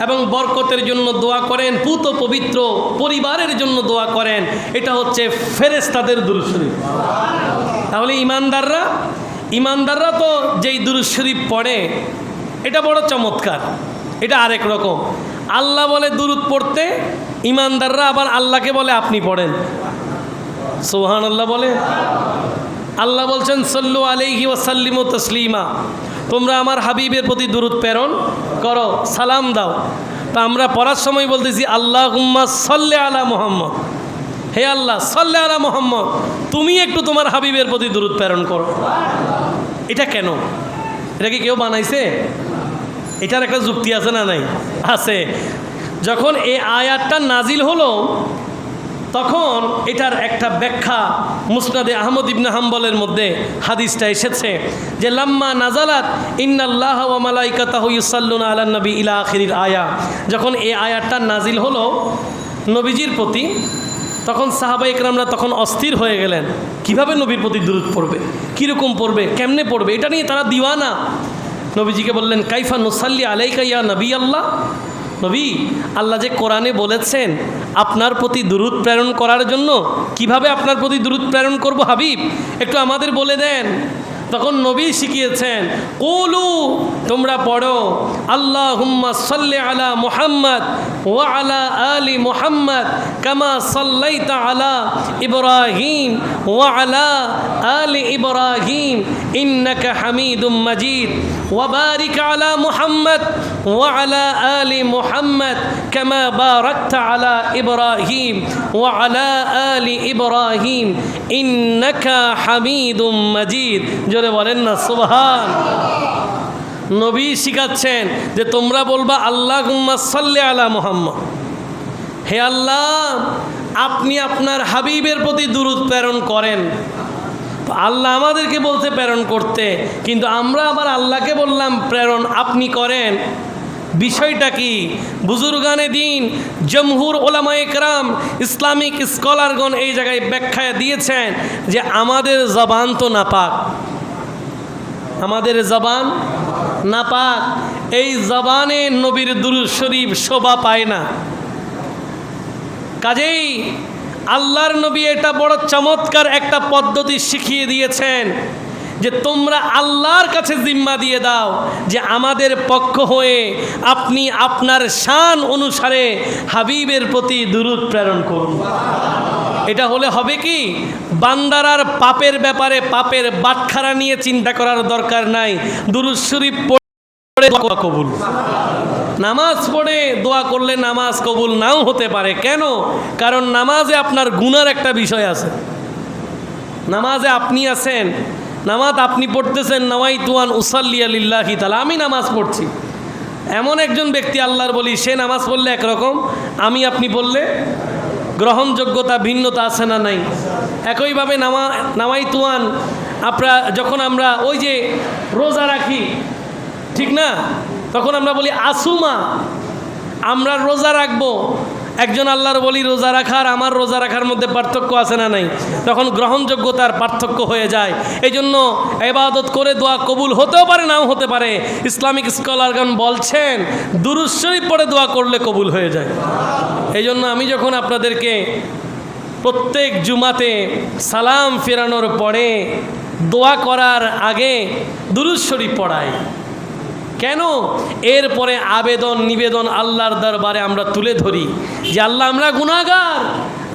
এবং বরকতের জন্য দোয়া করেন, পুত পবিত্র পরিবারের জন্য দোয়া করেন। এটা হচ্ছে ফেরেশতাদের দুরূদ শরীফ। তাহলে ইমানদাররা তো যেই দুরূদ শরীফ পড়ে, এটা বড় চমৎকার, এটা আরেক রকম। আল্লাহ বলে দুরূদ পড়তে, ইমানদাররা আবার আল্লাহকে বলে আপনি পড়েন। সুবহানাল্লাহ বলে। আল্লাহ বলছেন সাল্লু আলাইহি ওয়াসাল্লিমু তাসলিমা, তোমরা আমার হাবিবের প্রতি দুরূদ প্রেরণ করো, সালাম দাও। তা আমরা পড়ার সময় বলতেছি আল্লাহুম্মা সাল্লি আলা মুহাম্মদ, হে আল্লাহ সাল্লি আলা মুহাম্মদ, তুমি একটু তোমার হাবিবের প্রতি দুরূদ প্রেরণ করো। এটা কেন? এটা কি কেউ বানাইছে? এটার একটা যুক্তি আছে না নাই? আছে। যখন এই আয়াতটা নাজিল হলো তখন এটার একটা ব্যাখ্যা মুসনাদে আহমদ ইবনে হাম্বলের মধ্যে হাদিসটা এসেছে যে লাম্মা নাজালাত ইন্নাল্লাহ ওয়া মালাইকাতাহু ইউসাল্লুনা আলান নবী ইলা আখিরিল আয়া, যখন এই আয়াতটা নাজিল হলো নবীজির প্রতি, তখন সাহাবায়ে কেরামরা তখন অস্থির হয়ে গেলেন, কিভাবে নবীর প্রতি দুরূদ পড়বে, কীরকম পড়বে, কেমনে পড়বে, এটা নিয়ে তারা দিওয়ানা। নবীজিকে বললেন কাইফা নুসাল্লি আলাইকা ইয়া নবী আল্লাহ, নবী আল্লাহ যে কোরআনে বলেছেন আপনার প্রতি দুরূদ প্রেরণ করার জন্য, কিভাবে আপনার প্রতি দুরূদ প্রেরণ করব হাবিব, একটু আমাদের বলে দেন। তখন নবী শিখিয়েছেন কুলু, তোমরা পড়ো আল্লাহুম্মা সাল্লি আলা মুহাম্মদ ওয়া আলা আলি মুহাম্মদ কামা সাল্লাইতা আলা ইব্রাহিম ওয়া আলা আলি ইব্রাহিম ইন্নাকা হামিদুম মাজিদ ওয়া বারিক আলা মুহাম্মদ ওয়া আলা আলি মুহাম্মদ কামা বারাকতা আলা ইব্রাহিম ওয়া আলা আলি ইব্রাহিম ইন্নাকা হামিদুম মাজিদ। জোরে বলেন না সুবহান। নবী শিখাচ্ছেন যে তোমরা বলবা আল্লাহুম্মা সাল্লি আলা মুহাম্মদ, হে আল্লাহ আপনি আপনার হাবিবের প্রতি দুরূদ প্রেরণ করেন। আল্লাহ আমাদেরকে বলতে প্রেরণ করতে, কিন্তু আমরা আবার আল্লাহকে বললাম প্রেরণ আপনি করেন। বিষয়টা কি? বুজুর্গানে দিন, জমহুর ওলামায়ে কেরাম, ইসলামিক স্কলারগণ এই জায়গায় ব্যাখ্যা দিয়েছেন যে আমাদের জবান তো নাপাক, আমাদের জবান নাপাক, এই জবানে নবীর দুরূদ শরীফ শোভা পায় না। কাজেই আল্লাহর নবী এটা বড় চমৎকার একটা পদ্ধতি শিখিয়ে দিয়েছেন যে তোমরা আল্লাহর কাছে জিম্মা দিয়ে দাও যে আমাদের পক্ষ হয়ে আপনি আপনার শান অনুসারে হাবিবের প্রতি দুরূদ প্রেরণ করুন। এটা হলে হবে কি, বান্দারার পাপের ব্যাপারে পাপের বাটখারা নিয়ে চিন্তা করার দরকার নাই। দুরূদ শরীফ পড়ে দোয়া কবুল, নামাজ পড়ে দোয়া করলে নামাজ কবুল নাও হতে পারে। কেন? কারণ নামাজে আপনার গুনার একটা বিষয় আছে। নামাজে আপনি আছেন, নামাজ আপনি পড়তেছেন নাওয়াইতুয়ান উসাল্লিয়া লিল্লাহি তাআলা, আমি নামাজ পড়ছি। এমন একজন ব্যক্তি আল্লাহর বলি, সে নামাজ পড়লে একরকম, আমি আপনি পড়লে গ্রহণযোগ্যতা ভিন্নতা আছে না নাই? একইভাবে নাওয়াইতুয়ান যখন আমরা ওই যে রোজা রাখি, ঠিক না, তখন আমরা বলি আসুমা, আমরা রোজা রাখবো। একজন আল্লাহর বলি রোজা রাখার আমার রোজা রাখার মধ্যে পার্থক্য আছে না নাই? তখন গ্রহণযোগ্যতার পার্থক্য হয়ে যায়। এই জন্য ইবাদত করে দোয়া কবুল হতেও পারে নাও হতে পারে। ইসলামিক স্কলারগণ বলছেন দুরূদ শরীফ পড়ে দোয়া করলে কবুল হয়ে যায়। এই জন্য আমি যখন আপনাদেরকে প্রত্যেক জুমাতে সালাম ফেরানোর পরে দোয়া করার আগে দুরূদ শরীফ পড়াই, কেন? এরপরে আবেদন নিবেদন আল্লাহর দরবারে আমরা তুলে ধরি যে আল্লাহ আমরা গুনাহগার,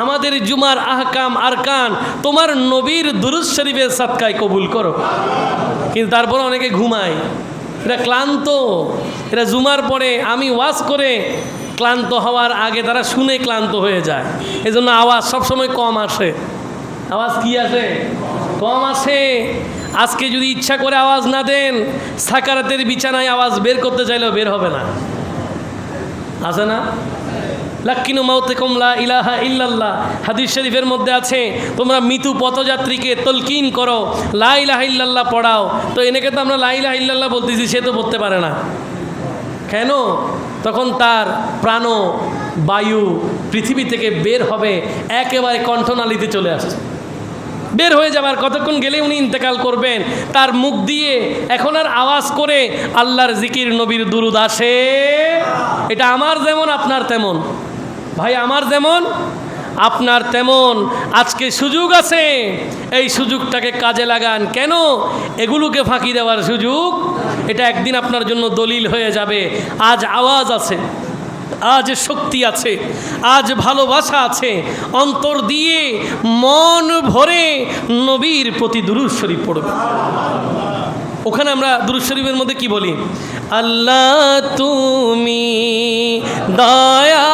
আমাদের জুমার আহকাম আরকান তোমার নবীর দুরূদ শরীফের সাদকায় কবুল করো। কিন্তু তারপরে অনেকে ঘুমায়, এরা ক্লান্ত, এরা জুমার পরে আমি ওয়াজ করে ক্লান্ত হওয়ার আগে তারা শুনে ক্লান্ত হয়ে যায়। এই জন্য আওয়াজ সবসময় কম আসে। আওয়াজ কি আসে? কম আসে। আজকে যদি ইচ্ছা করে আওয়াজ না দেন, সাকারাতের বিছানায় আওয়াজ বের করতে চাইলেও বের হবে না, আছে না? লাক্কিনু মাউতিকুম লা ইলাহা ইল্লাল্লাহ, হাদিস শরীফের মধ্যে আছে তোমরা মৃত্যু পথযাত্রীকে তলকিন করো, লা ইলাহা ইল্লাল্লাহ পড়াও। তো এনেকে তো আমরা লা ইলাহা ইল্লাল্লাহ বলতেছি, সে তো বলতে পারে না। কেন? তখন তার প্রাণ বায়ু পৃথিবী থেকে বের হবে, একেবারে কণ্ঠনালীতে চলে আসছে, বের হয়ে যাবার কতক্ষণ গেলে উনি ইন্তেকাল করবেন। তার মুখ দিয়ে এখন আর আওয়াজ করে আল্লাহর জিকির নবীর দুরূদ আসে? এটা আমার যেমন আপনার তেমন, ভাই আমার যেমন আপনার তেমন। আজকে সুযোগ আছে, এই সুযোগটাকে কাজে লাগান। কেন? এগুলোকে ফাঁকি দেওয়ার সুযোগ, এটা একদিন আপনার জন্য দলিল হয়ে যাবে। আজ আওয়াজ আছে, আজ শক্তি আছে, আজ ভালোবাসা আছে, অন্তর দিয়ে মন ভরে নবীর প্রতি দুরূদ শরীফ পড়বে। ওখানে আমরা দুরূদ শরীফের মধ্যে কি বলি? আল্লাহ তুমি দয়া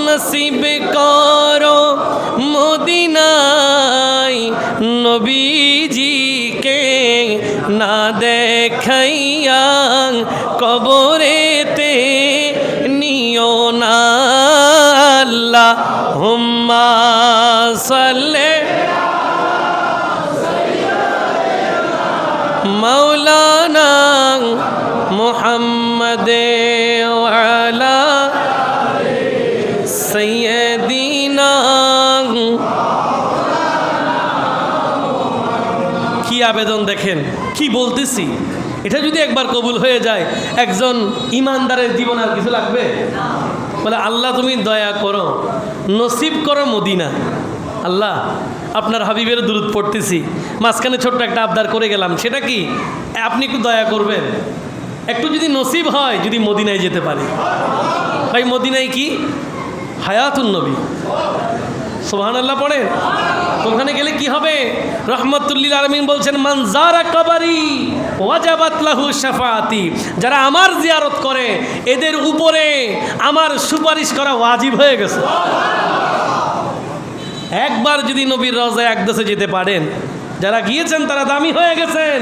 নসিব করো মদিনায় নবীজিকে না সাল্লি মাওলানা মুহাম্মাদে ওয়া আলা সাইয়্যিদিনা। কি আবেদন দেখেন, কি বলতেছি। এটা যদি একবার কবুল হয়ে যায়, একজন ইমানদারের জীবন আর কিছু লাগবে? বলে আল্লাহ তুমি দয়া করো, নসিব করো মদিনা। আল্লাহ আপনার হাবিবের দুরূদ পড়তেছি, মাঝখানে ছোট্ট একটা আবদার করে গেলাম, সেটা কি আপনি একটু দয়া করবেন, একটু যদি নসিব হয়, যদি মদিনায় যেতে পারি। ভাই মদিনায় কি হায়াতুন নবী, সুবহানাল্লাহ পড়েন। ওখানে গেলে কি হবে? রহমতুল্লিল আলামিন বলছেন মান যারা কবরি ওয়াজাবাত লাহু শাফাআতি, যারা আমার জিয়ারত করে এদের উপরে আমার সুপারিশ করা ওয়াজিব হয়ে গেছে। একবার যদি নবীর রওজায় একদশে যেতে পারেন, যারা গিয়েছেন তারা দামি হয়ে গেছেন,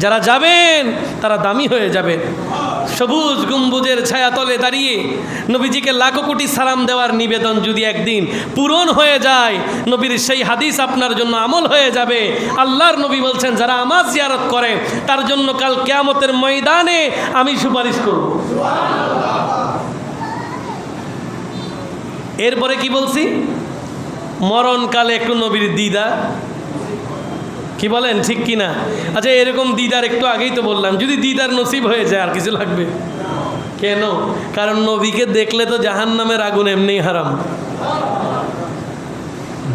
যারা যাবেন তারা দামি হয়ে যাবেন। সবুজ গম্বুজের ছায়াতলে দাঁড়িয়ে নবীজিকে লাখো কোটি সালাম দেওয়ার নিবেদন যদি একদিন পূরণ হয়ে যায়, নবীর সেই হাদিস আপনার জন্য আমল হয়ে যাবে। আল্লাহর নবী বলছেন যারা আমার জিয়ারত করে তার জন্য কাল কিয়ামতের ময়দানে আমি সুপারিশ করব। এরপরে কি বলছি? মরণকালে একটু নবীর দিদার, কি বলেন ঠিক কি না? আচ্ছা এরকম দিদার একটু আগেই তো বললাম, যদি দিদার নসিব হয়ে যায় আর কিছু লাগবে? কেন? কারণ নবীকে দেখলে তো জাহান্নামের আগুন এমনিই হারাম।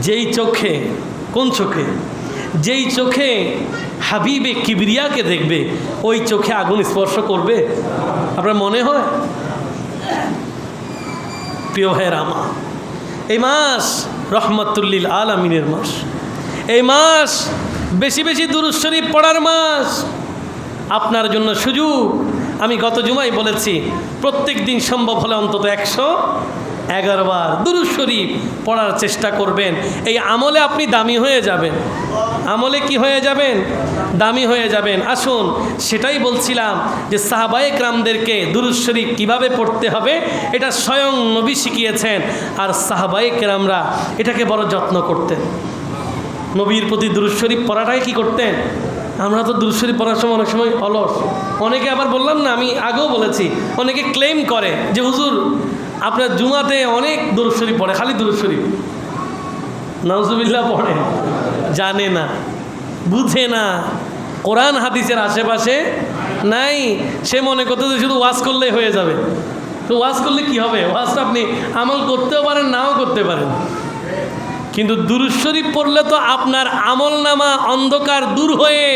যেই চোখে, কোন চোখে? যেই চোখে হাবিবে কিবরিয়াকে দেখবে ওই চোখে আগুন স্পর্শ করবে আপনার মনে হয়? প্রিয় ভাইয়ের আমা, এই মাস রহমতুল্লিল আলামিনের মাস, এই মাস বেশি বেশি দুরূদ শরীফ পড়ার মাস। আপনার জন্য সুযোগ, আমি গত জুমায় বলেছি প্রত্যেক দিন সম্ভব হলে অন্তত 111 বার দুরূদ শরীফ পড়ার চেষ্টা করবেন। এই আমলে আপনি দামি হয়ে যাবেন। আমলে কি হয়ে যাবেন? দামি হয়ে যাবেন। আসুন সেটাই বলছিলাম যে সাহাবায়ে কেরামদেরকে দুরূদ শরীফ কীভাবে পড়তে হবে এটা স্বয়ং নবী শিখিয়েছেন, আর সাহাবায়ে কেরামরা এটাকে বড় যত্ন করতেন। নবীর প্রতি দুরূদ শরীফ পড়াটাই কি করতেন? আমরা তো দুরূদ শরীফ পড়ার সময় অনেক সময় অলস। অনেকে আবার বললাম না, আমি আগেও বলেছি, অনেকে ক্লেম করে যে হুজুর আপনার জুমাতে অনেক দুরূদ শরীফ পড়ে, খালি দুরূদ শরীফ। নাউজুবিল্লাহ পড়ে, জানে না, বুঝে না, কোরআন হাদিসের আশেপাশে নাই। সে মনে করতে যে শুধু ওয়াজ করলেই হয়ে যাবে। তো ওয়াজ করলে কি হবে? ওয়াজটা আপনি আমল করতেও পারেন, নাও করতে পারেন, কিন্তু দুরূদ শরীফ পড়লে তো আপনার আমলনামা অন্ধকার দূর হয়ে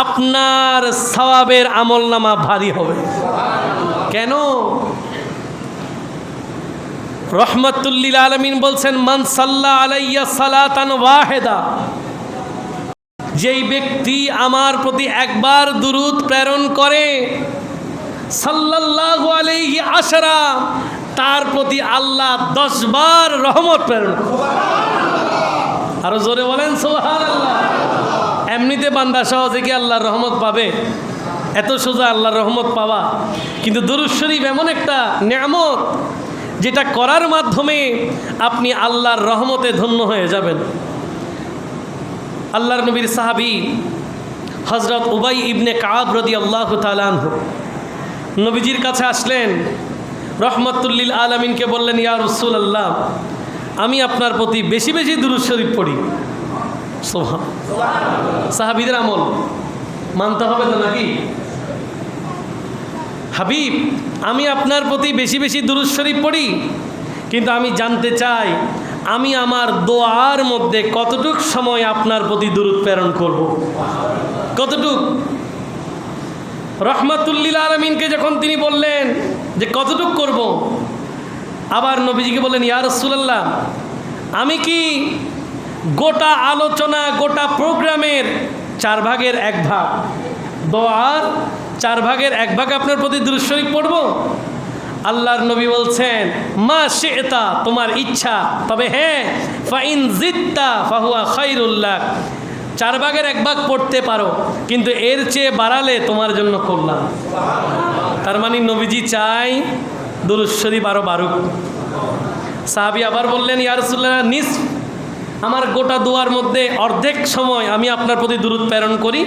আপনার সওয়াবের আমলনামা ভারী হবে। কেন? রহমতুল্লিল আলামিন বলছেন মান সাল্লা আলাইয়া সালাতান ওয়াহিদা, যেই ব্যক্তি আমার প্রতি একবার দুরূদ প্রেরণ করে, সাল্লাল্লাহু আলাইহি আশরা, তার প্রতি আল্লাহ 10 বার রহমত প্রেরণ করে। আরো জোরে বলেন সুবহানাল্লাহ। এমনিতে বান্দা সহজে কি আল্লাহর রহমত পাবে? এত সোজা আল্লাহর রহমত পাওয়া? কিন্তু দুরূদ শরীফ এমন একটা নিয়ামত যেটা করার মাধ্যমে আপনি আল্লাহর রহমতে ধন্য হয়ে যাবেন। আল্লাহর নবীর সাহাবী হযরত উবাই ইবনে কাব রাদিয়াল্লাহু তাআলা আনহু নবীজির কাছে আসলেন, রহমতুল্লিল আলামিনকে বললেন ইয়া রাসূলুল্লাহ, আমি আপনার প্রতি বেশি বেশি দুরূদ শরীফ পড়ি। সুবহানাল্লাহ। সাহাবীদের আমল মানতে হবে তো নাকি? হাবিব, আমি আপনার প্রতি বেশি বেশি দুরূদ শরীফ পড়ি, কিন্তু আমি জানতে চাই আমি আমার দোয়ার মধ্যে কতটুক সময় আপনার প্রতি দুরূদ প্রেরণ করব, কতটুক? রহমতুল্লিল আলামিনকে যখন তিনি বললেন যে কতটুক করব, আবার নবীজিকে বললেন ইয়া রাসূলুল্লাহ, আমি কি গোটা আলোচনা, গোটা প্রোগ্রামের 4 ভাগের 1 ভাগ, দোয়ার 4 ভাগের 1 ভাগ আপনার প্রতি দুরূদ শরীফ পড়ব? আল্লাহর নবী বলছেন মা শি'তা, তোমার ইচ্ছা, তবে হ্যাঁ ফাইন জিত্তা ফাহুয়া খায়রুল লাক, 4 ভাগের 1 ভাগ পড়তে পারো, কিন্তু এর চেয়ে বাড়ালে তোমার জন্য কল্যাণ। তার মানে নবীজি চাই দুরূদ শরীফ আরো বাড়ুক। সাহাবী আবার বললেন, ইয়া রাসূলুল্লাহ, নিসফ, আমার গোটা দোয়ার মধ্যে অর্ধেক সময় আমি আপনার প্রতি দুরূদ প্রেরণ করি।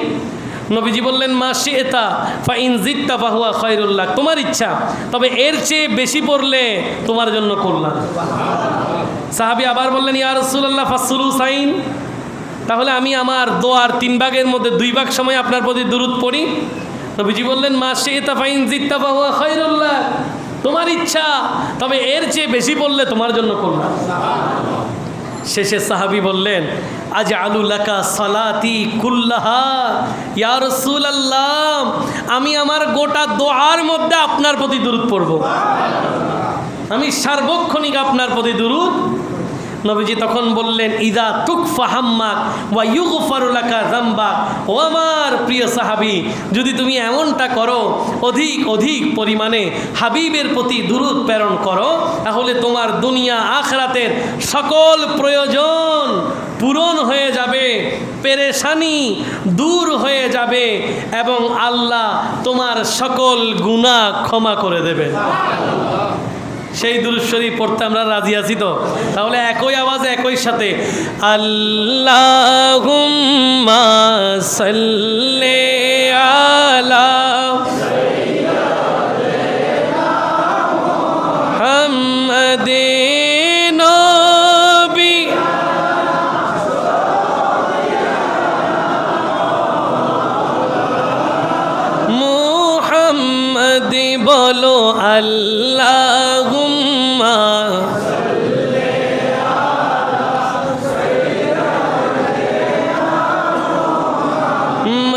নবীজি বললেন, মা শি'তা ফাইন জিদতা ফাহুয়া খায়রুল লাক, তোমার ইচ্ছা, তবে এর চেয়ে বেশি পড়লে তোমার জন্য কল্যাণ। সাহাবী আবার বললেন, ইয়া রাসূলুল্লাহ ফাসসুলুসাইন, তাহলে আমি আমার দোয়ার 3 ভাগের মধ্যে 2 ভাগ সময় আপনার প্রতি দুরূদ পড়ি। নবীজি বললেন, মা শি'তা ফাইন জিদতা ফাহুয়া খায়রুল লাক, তোমার ইচ্ছা, তবে এর চেয়ে বেশি পড়লে তোমার জন্য কল্যাণ। শেষে সাহাবী বললেন, আজআলু লাকা সালাতি কুল্লাহা ইয়া রাসূলুল্লাহ, আমি আমার গোটা দোয়ার মধ্যে আপনার প্রতি দুরূদ পড়ব, আমি সার্বক্ষণিক আপনার প্রতি দুরূদ। নবীজি তখন বললেন, ইদা তুকফা হাম্মাক ওয়া ইউগফারু লাকা যামবাক, ও আমার প্রিয় সাহাবী, যদি তুমি এমনটা করো, অধিক অধিক পরিমাণে হাবিবের প্রতি দুরূদ প্রেরণ করো, তাহলে তোমার দুনিয়া আখিরাতের সকল প্রয়োজন পূরণ হয়ে যাবে, পেরেশানি দূর হয়ে যাবে এবং আল্লাহ তোমার সকল গুনাহ ক্ষমা করে দেবেন। সেই দুরূদ শরীফ পড়তে আমরা রাজি আছি তো? তাহলে একই আওয়াজে একই সাথে আল্লাহুম্মা সাল্লি আলা মুহাম্মাদিন নবী মুহাম্মাদি, বলো আল্লাহুম্মা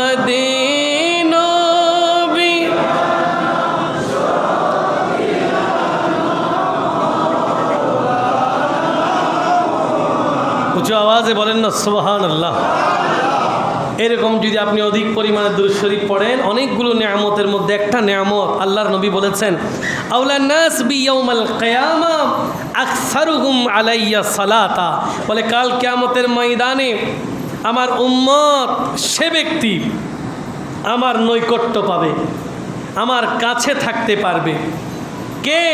মুহাম্মাদিন নবী। উচ্চ আওয়াজে বলেন না সুবহানাল্লাহ। এরকম যদি আপনি অধিক পরিমাণে দুরূদ শরীফ পড়েন, অনেকগুলো নেয়ামতের মধ্যে একটা নেয়ামত আল্লাহর নবী বলেছেন, আউলান নাস বি ইয়াউমাল কিয়ামা আকসারুহুম আলাইয়া সালাতা, বলে কাল কিয়ামতের ময়দানে আমার উম্মত সে ব্যক্তি আমার নৈকট্য পাবে, আমার কাছে থাকতে পারবে কে,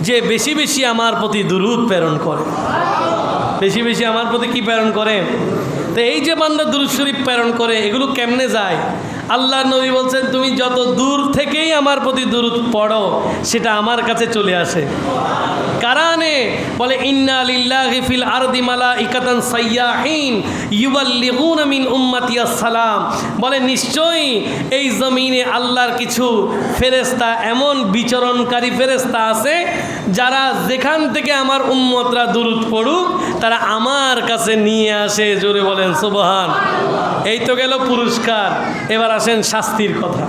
যে বেশি বেশি আমার প্রতি দুরূদ প্রেরণ করে। বেশি বেশি আমার প্রতি কি প্রেরণ করে? তো এই যে বান্দা দুরূদ শরীফ প্রেরণ করে, এগুলো কেমনে যায়? আল্লাহর নবী বলছেন, তুমি যত দূর থেকেই আমার প্রতি দুরূদ পড়ো, সেটা আমার কাছে চলে আসে। কারণে বলে, ইন্না লিল্লাহি ফিল আরদি মালাইকাতান সাইয়াহিন ইউবাল্লিগুনা মিন উম্মতি আসসালাম, বলে নিশ্চয়ই এই জমিনে আল্লাহর কিছু ফেরেশতা, এমন বিচরণকারী ফেরেশতা আছে, যারা যেখান থেকে আমার উম্মতরা দুরূদ পড়ুক তারা আমার কাছে নিয়ে আসে। জোরে বলেন সুবহান। এই তো গেল পুরস্কার, এবার আসেন শাস্তির কথা।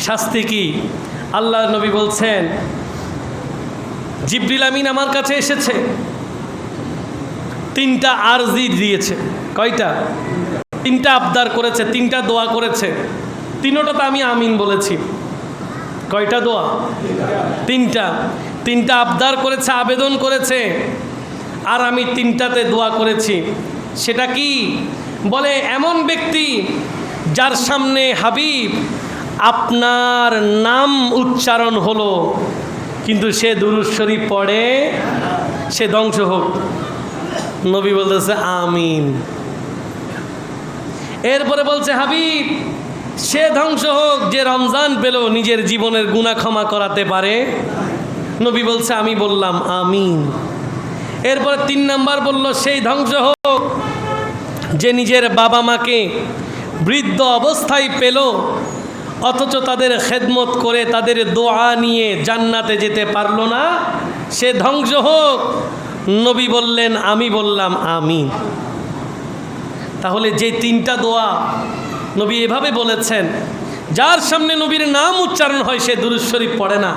শাস্তি কি? আল্লাহর নবী বলছেন, জিবরিল আমিন আমার কাছে এসেছে, 3টা আরজি দিয়েছে। কয়টা? 3টা আবদার করেছে, 3টা দোয়া করেছে, 3টাতে আমি আমিন বলেছি। কয়টা দোয়া? 3টা। 3টা আবদার করেছে, আবেদন করেছে, আর আমি 3টাতে দোয়া করেছি। সেটা কি? বলে এমন ব্যক্তি যার সামনে হাবিব আপনার নাম উচ্চারণ হলো, কিন্তু সে দুরূদ শরীফ পড়ে, সে ধ্বংস হোক। নবী বলতেছে আমিন। এরপরে বলছে হাবিব সে ধ্বংস হোক যে রমজান পেল নিজের জীবনের গুনাহ ক্ষমা করাতে পারে। নবী বলছে আমি বললাম আমিন। এরপরে 3 নাম্বার বলল সেই ধ্বংস হোক যে নিজের বাবা মাকে বৃদ্ধ অবস্থায় পেল, অথচ তাদের খেদমত করে তাদের দোয়া নিয়ে জান্নাতে যেতে পারল না, সে ধ্বংস হোক। নবী বললেন আমি বললাম আমিন। তাহলে যে 3টা দোয়া নবী এভাবে বলেছেন, যার সামনে নবীর নাম উচ্চারণ হয় সে দুরূদ শরীফ পড়ে না।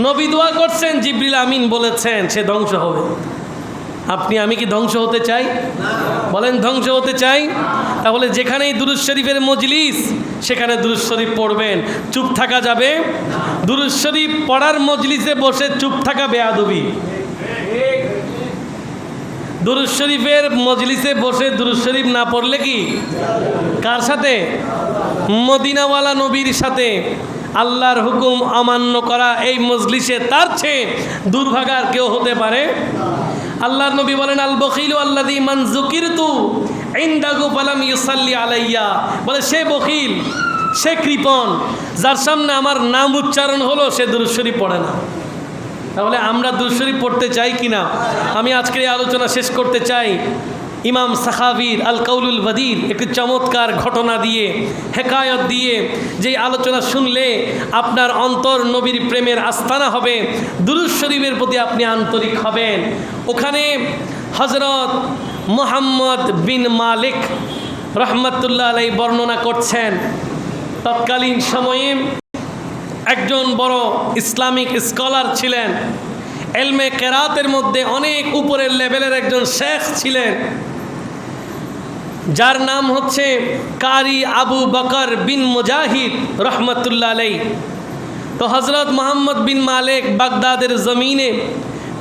নবী দোয়া করছেন, জিবরিল আমিন বলেছেন, সে ধ্বংস হবে। আপনি আমি কি ধ্বংস হতে চাই? বলেন ধ্বংস হতে চাই? তাহলে যেখানেই দুরূদ শরীফের মজলিস সেখানে দুরূদ শরীফ পড়বেন। চুপ থাকা যাবে? দুরূদ শরীফ পড়ার মজলিসে বসে চুপ থাকা বেয়াদবি। দুরূদ শরীফের মজলিসে বসে দুরূদ শরীফ না পড়লে কি? কার সাথে? মদিনাওয়ালা নবীর সাথে। আল্লাহর হুকুম অমান্য করা এই মজলিসে তার চেয়ে দুর্ভাগা আর কেউ হতে পারে? আল্লাহর নবী বলেন, আল বখিলু আল্লাযী মান যুকিরতু ইনদাহু ফালাম ইউসাল্লি আলাইয়া, বলে সে বখিল, সে কৃপণ, যার সামনে আমার নাম উচ্চারণ হলো সে দুরূদ শরীফ পড়ে না। তাহলে আমরা দুরূদ শরীফ পড়তে চাই কিনা? আমি আজকের এই আলোচনা শেষ করতে চাই ইমাম সাখাবীর আল কাউলুল বাদীর একটি চমৎকার ঘটনা দিয়ে, হেকায়ত দিয়ে, যেই আলোচনা শুনলে আপনার অন্তর নবীর প্রেমের আস্তানা হবে, দুরূদ শরীফের প্রতি আপনি আন্তরিক হবেন। ওখানে হযরত মুহাম্মদ বিন মালিক রহমাতুল্লাহ আলাইহি বর্ণনা করছেন, তৎকালীন সময়ে একজন বড় ইসলামিক স্কলার ছিলেন, এলমে কেরাতের মধ্যে অনেক উপরের লেভেলের একজন শেখ ছিলেন, যার নাম হচ্ছে কারি আবু বকর বিন মুজাহিদ রহমতুল্লাহ আলাইহি। তো হযরত মুহাম্মদ বিন মালিক বাগদাদের জমিনে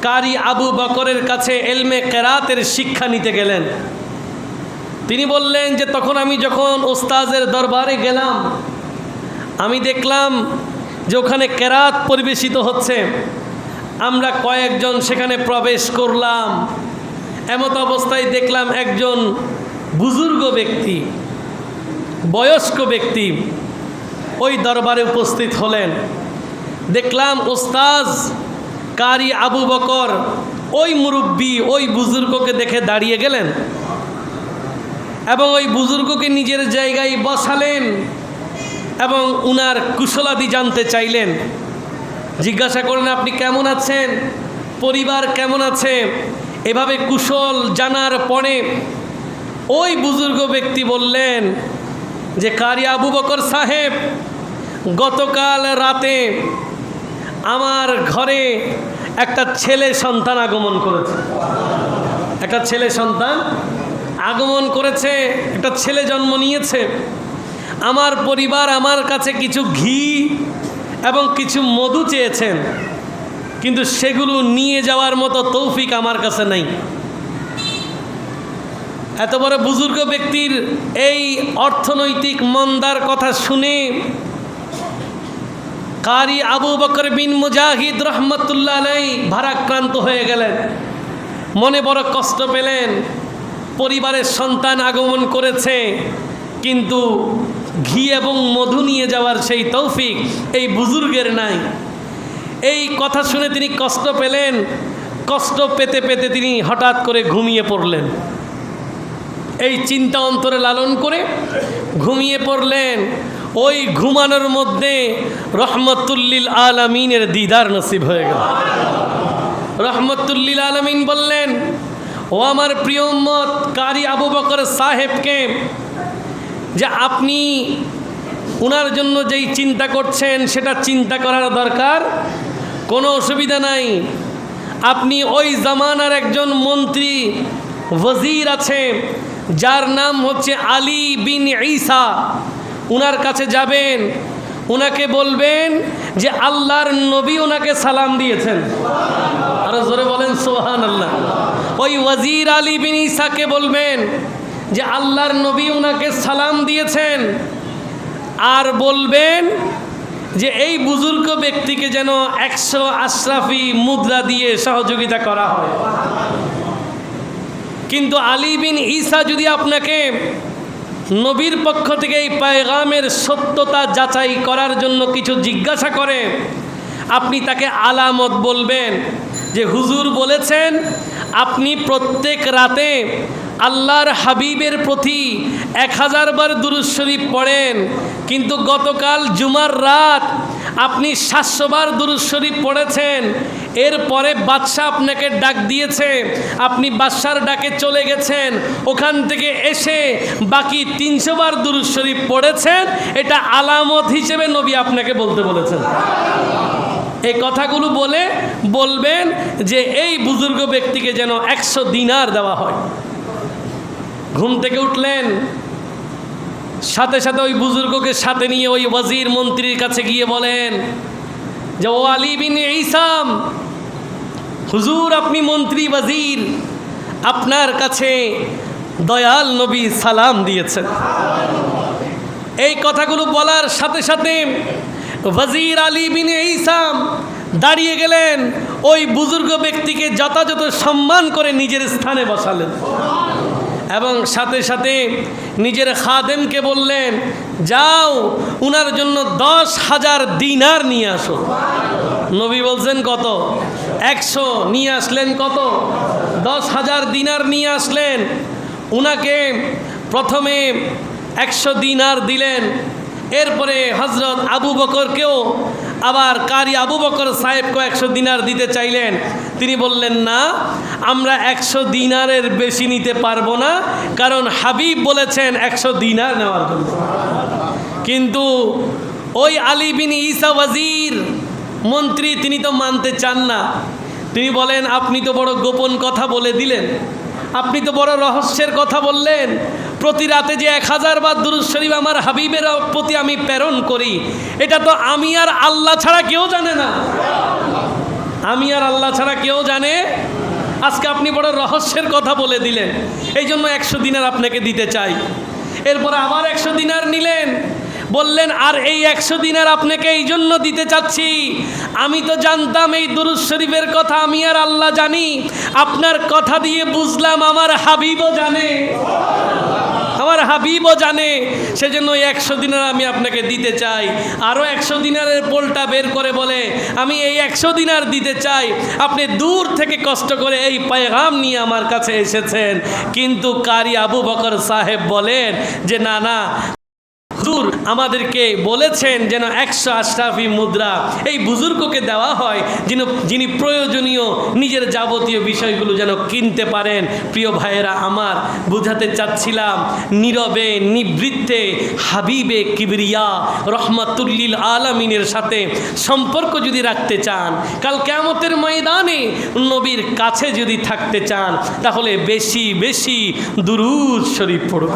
কারি আবু বকরের কাছে এলমে কেরাতের শিক্ষা নিতে গেলেন। তিনি বললেন যে তখন আমি যখন ওস্তাদের দরবারে গেলাম, আমি দেখলাম যে ওখানে কেরাত পরিবেশিত হচ্ছে। আমরা কয়েকজন সেখানে প্রবেশ করলাম। এমত অবস্থায় দেখলাম একজন বুজুর্গ ব্যক্তি, বয়স্ক ব্যক্তি ওই দরবারে উপস্থিত হলেন। দেখলাম ওস্তাজ কারি আবু বকর ওই মুরব্বী, ওই বুজুর্গকে দেখে দাঁড়িয়ে গেলেন এবং ওই বুজুর্গকে নিজের জায়গায় বসালেন এবং উনার কুশলাদি জানতে চাইলেন। জিজ্ঞাসা করলেন, আপনি কেমন আছেন, পরিবার কেমন আছে? এভাবে কুশল জানার পরে ওই বুজুর্গ ব্যক্তি বললেন যে কারি আবু বকর সাহেব, গতকাল রাতে আমার ঘরে একটা ছেলে সন্তান আগমন করেছে। একটা ছেলে সন্তান আগমন করেছে, একটা ছেলে জন্ম নিয়েছে। আমার পরিবার আমার কাছে কিছু ঘি এবং কিছু মধু চেয়েছেন, কিন্তু সেগুলো নিয়ে যাওয়ার মতো তৌফিক আমার কাছে নাই। এত বড় বুজুর্গ ব্যক্তির এই অর্থনৈতিক মন্দার কথা শুনে কারি আবু বকর বিন মুজাহিদ রহমতুল্লাহ আলাইহি ভারাক্রান্ত হয়ে গেলেন, মনে বড় কষ্ট পেলেন। পরিবারের সন্তান আগমন করেছে, কিন্তু ঘি এবং মধু নিয়ে যাওয়ার সেই তৌফিক এই বুজুর্গের নাই। এই কথা শুনে তিনি কষ্ট পেলেন। কষ্ট পেতে পেতে তিনি হঠাৎ করে ঘুমিয়ে পড়লেন। এই চিন্তা অন্তরে লালন করে ঘুমিয়ে পড়লেন। ওই ঘুমানোর মধ্যে রহমতুল্লিল আলামিনের দিদার নসিব হয়ে গেল। রহমতুল্লিল আলামিন বললেন, ও আমার প্রিয় উম্মত কারি আবু বকর সাহেবকে, যে আপনি ওনার জন্য যেই চিন্তা করছেন সেটা চিন্তা করার দরকার, কোনো অসুবিধা নাই। আপনি ওই জামানার একজন মন্ত্রী ওয়াজির আছে, যার নাম হচ্ছে আলী বিন ঈসা, উনার কাছে যাবেন, উনাকে বলবেন যে আল্লাহর নবী ওনাকে সালাম দিয়েছেন। আরো জোরে বলেন সুবহানাল্লাহ। ওই ওয়াজির আলী বিন ঈসাকে বলবেন যে আল্লাহর নবী ওনাকে সালাম দিয়েছেন, আর বলবেন যে এই বুজুর্গ ব্যক্তিকে যেন 100 আশরাফি মুদ্রা দিয়ে সহযোগিতা করা হয়। কিন্তু আলী বিন ঈসা যদি আপনাকে নবীর পক্ষ থেকে এই পায়গামের সত্যতা যাচাই করার জন্য কিছু জিজ্ঞাসা করে, আপনি তাকে আলামত বলবেন যে হুজুর বলেছেন আপনি প্রত্যেক রাতে আল্লাহর হাবিবের প্রতি 1000 বার দুরূদ শরীফ পড়েন, কিন্তু গতকাল জুমার রাত আপনি 700 বার দুরূদ শরীফ পড়েছেন। এরপরে বাদশাহ আপনাকে ডাক দিয়েছে, আপনি বাদশার ডাকে চলে গেছেন, ওখান থেকে এসে বাকি 300 বার দুরূদ শরীফ পড়েছেন। এটা আলামত হিসেবে নবী আপনাকে বলতে বলেছেন। এই কথাগুলো বলে বলবেন যে এই বুজুর্গ ব্যক্তিকে যেন 100 দিনার দেওয়া হয়। ঘুম থেকে উঠলেন, সাথে সাথে ওই বুজুর্গকে সাথে নিয়ে ওই ওয়াজির মন্ত্রীর কাছে গিয়ে বলেন যে ও আলী বিন ঈসা, হুজুর আপনি মন্ত্রী ওয়াজির, আপনার কাছে দয়াল নবী সালাম দিয়েছেন। এই কথাগুলো বলার সাথে সাথে ওয়াজির আলী বিন ইসাম দাঁড়িয়ে গেলেন, ওই বুজুর্গ ব্যক্তিকে যথাযথ সম্মান করে নিজের স্থানে বসালেন এবং সাথে সাথে নিজের খাদেমকে বললেন, যাও উনার জন্য 10,000 দিনার নিয়ে আসো। নবী বলছেন কত? 100। নিয়ে আসলেন কত? 10,000 দিনার নিয়ে আসলেন। উনাকে প্রথমে 100 দিনার দিলেন, এরপরে হজরত আবু বকরকেও আবার কারি আবু বকর সাহেবকে 100 দিনার দিতে চাইলেন। তিনি বললেন, না, আমরা 100 দিনারের বেশি নিতে পারবো না, কারণ হাবিব বলেছেন 100 দিনার নেওয়ার জন্য। কিন্তু ওই আলী বিন ঈসা ওয়াজির মন্ত্রী, তিনি তো মানতে চান না। তিনি বলেন, আপনি তো বড় গোপন কথা বলে দিলেন, আপনি তো বড় রহস্যের কথা বললেন। প্রতি রাতে যে 1000 বার দুরূদ শরীফ আমার হাবিবের প্রতি আমি প্রেরণ করি, এটা তো আমি আর আল্লাহ ছাড়া কেউ জানে না। আমি আর আল্লাহ ছাড়া কেউ জানে? আজকে আপনি বড় রহস্যের কথা বলে দিলেন, এই জন্য 100 দিনার আপনাকে দিতে চাই। এরপরে আবার 100 দিনার নিলেন, বললেন, আর এই 100 দিনার আপনাকে এই জন্য দিতে চাচ্ছি, আমি তো জানতাম এই দুরূদ শরীফের কথা আমি আর আল্লাহ জানি, আপনার কথা দিয়ে বুঝলাম আমার হাবিবও জানে, আমার হাবিবও জানে, সেজন্য 100 দিনার আমি আপনাকে দিতে চাই। আরও 100 দিনারের পোলটা বের করে বলে, আমি এই 100 দিনার দিতে চাই। আপনি দূর থেকে কষ্ট করে এই পেগাম নিয়ে আমার কাছে এসেছেন, কিন্তু কারি আবু বকর সাহেব বলেন যে না না, হুজুর আমাদেরকে বলেছেন যেন 100 আশরাফি মুদ্রা এই বুজুর্গকে দেওয়া হয়, যিনি প্রয়োজনীয় নিজের যাবতীয় বিষয়গুলো যেন কিনতে পারেন। প্রিয় ভাইয়েরা আমার, বুঝাতে চাচ্ছিলাম, নীরবে নিবৃত্তে হাবিবে কিবরিয়া রহমাতুল্লিল আলামিনের সাথে সম্পর্ক যদি রাখতে চান, কাল কিয়ামতের ময়দানে নবীর কাছে যদি থাকতে চান, তাহলে বেশি বেশি দুরূদ শরীফ পড়ুন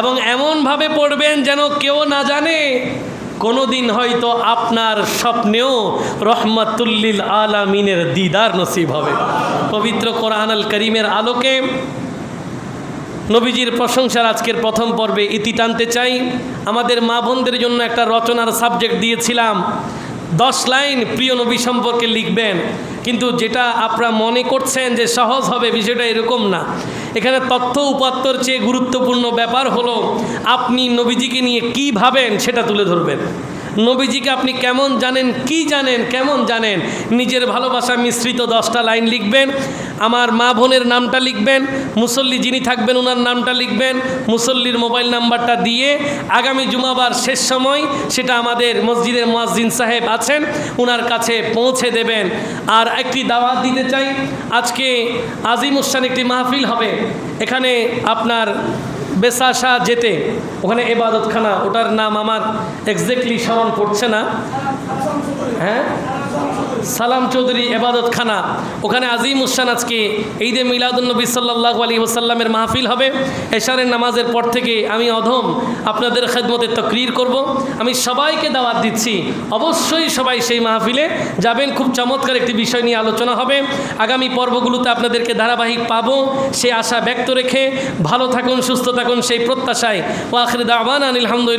এবং এমনভাবে পড়বেন যেন কেউ না জানে। কোনো দিন হয়তো আপনার স্বপ্নেও রহমাতুল্লিল আলামিনের দিদার নসিব হবে। পবিত্র কোরআন আল করিমের আলোকে নবীজির প্রশংসার আজকের প্রথম পর্বে ইতি টানতে চাই। আমাদের মা বোনদের জন্য একটা রচনার সাবজেক্ট দিয়েছিলাম, 10 লাইন প্রিয় নবী সম্পর্কে লিখবেন। কিন্তু যেটা আপনারা মনে করছেন যে সহজ হবে, বিষয়টা এরকম না। এখানে তথ্য উপাত্তর চেয়ে গুরুত্বপূর্ণ ব্যাপার হলো আপনি নবীজিকে নিয়ে কী ভাবেন সেটা তুলে ধরবেন। নবীজিকে আপনি কেমন জানেন, কি জানেন, কেমন জানেন, নিজের ভালোবাসা মিশ্রিত 10টা লাইন লিখবেন। আমার মা বোনের নামটা লিখবেন, মুসল্লি যিনি থাকবেন ওনার নামটা লিখবেন, মুসল্লির মোবাইল নাম্বারটা দিয়ে আগামী জুমাবার শেষ সময় সেটা আমাদের মসজিদের মুয়াজ্জিন সাহেব আছেন, ওনার কাছে পৌঁছে দেবেন। আর একটি দাওয়াত দিতে চাই, আজকে আজিমুসান একটি মাহফিল হবে, এখানে আপনার বেসাশা যেতে, ওখানে এবাদতখানা, ওটার নাম আমার এক্স্যাক্টলি স্মরণ পড়ছে না, হ্যাঁ, সালাম চৌধুরী এবাদতখানা, ওখানে আজিমুসান আজকে ঈদে মিলাদুন্নবী সাল্লাল্লাহু আলাইহি ওয়াসাল্লামের মাহফিল হবে। এশারের নামাজের পর থেকে আমি অধম আপনাদের খেদমতে তাকরীর করব। আমি সবাইকে দাওয়াত দিচ্ছি, অবশ্যই সবাই সেই মাহফিলে যাবেন। খুব চমৎকার একটি বিষয় নিয়ে আলোচনা হবে। আগামী পর্বগুলোতে আপনাদেরকে ধারাবাহিক পাবো সেই আশা ব্যক্ত রেখে ভালো থাকুন, সুস্থ থাকুন সেই প্রত্যাশায় ওয়া আখির দাওয়ানা আলহামদুলিল্লাহ।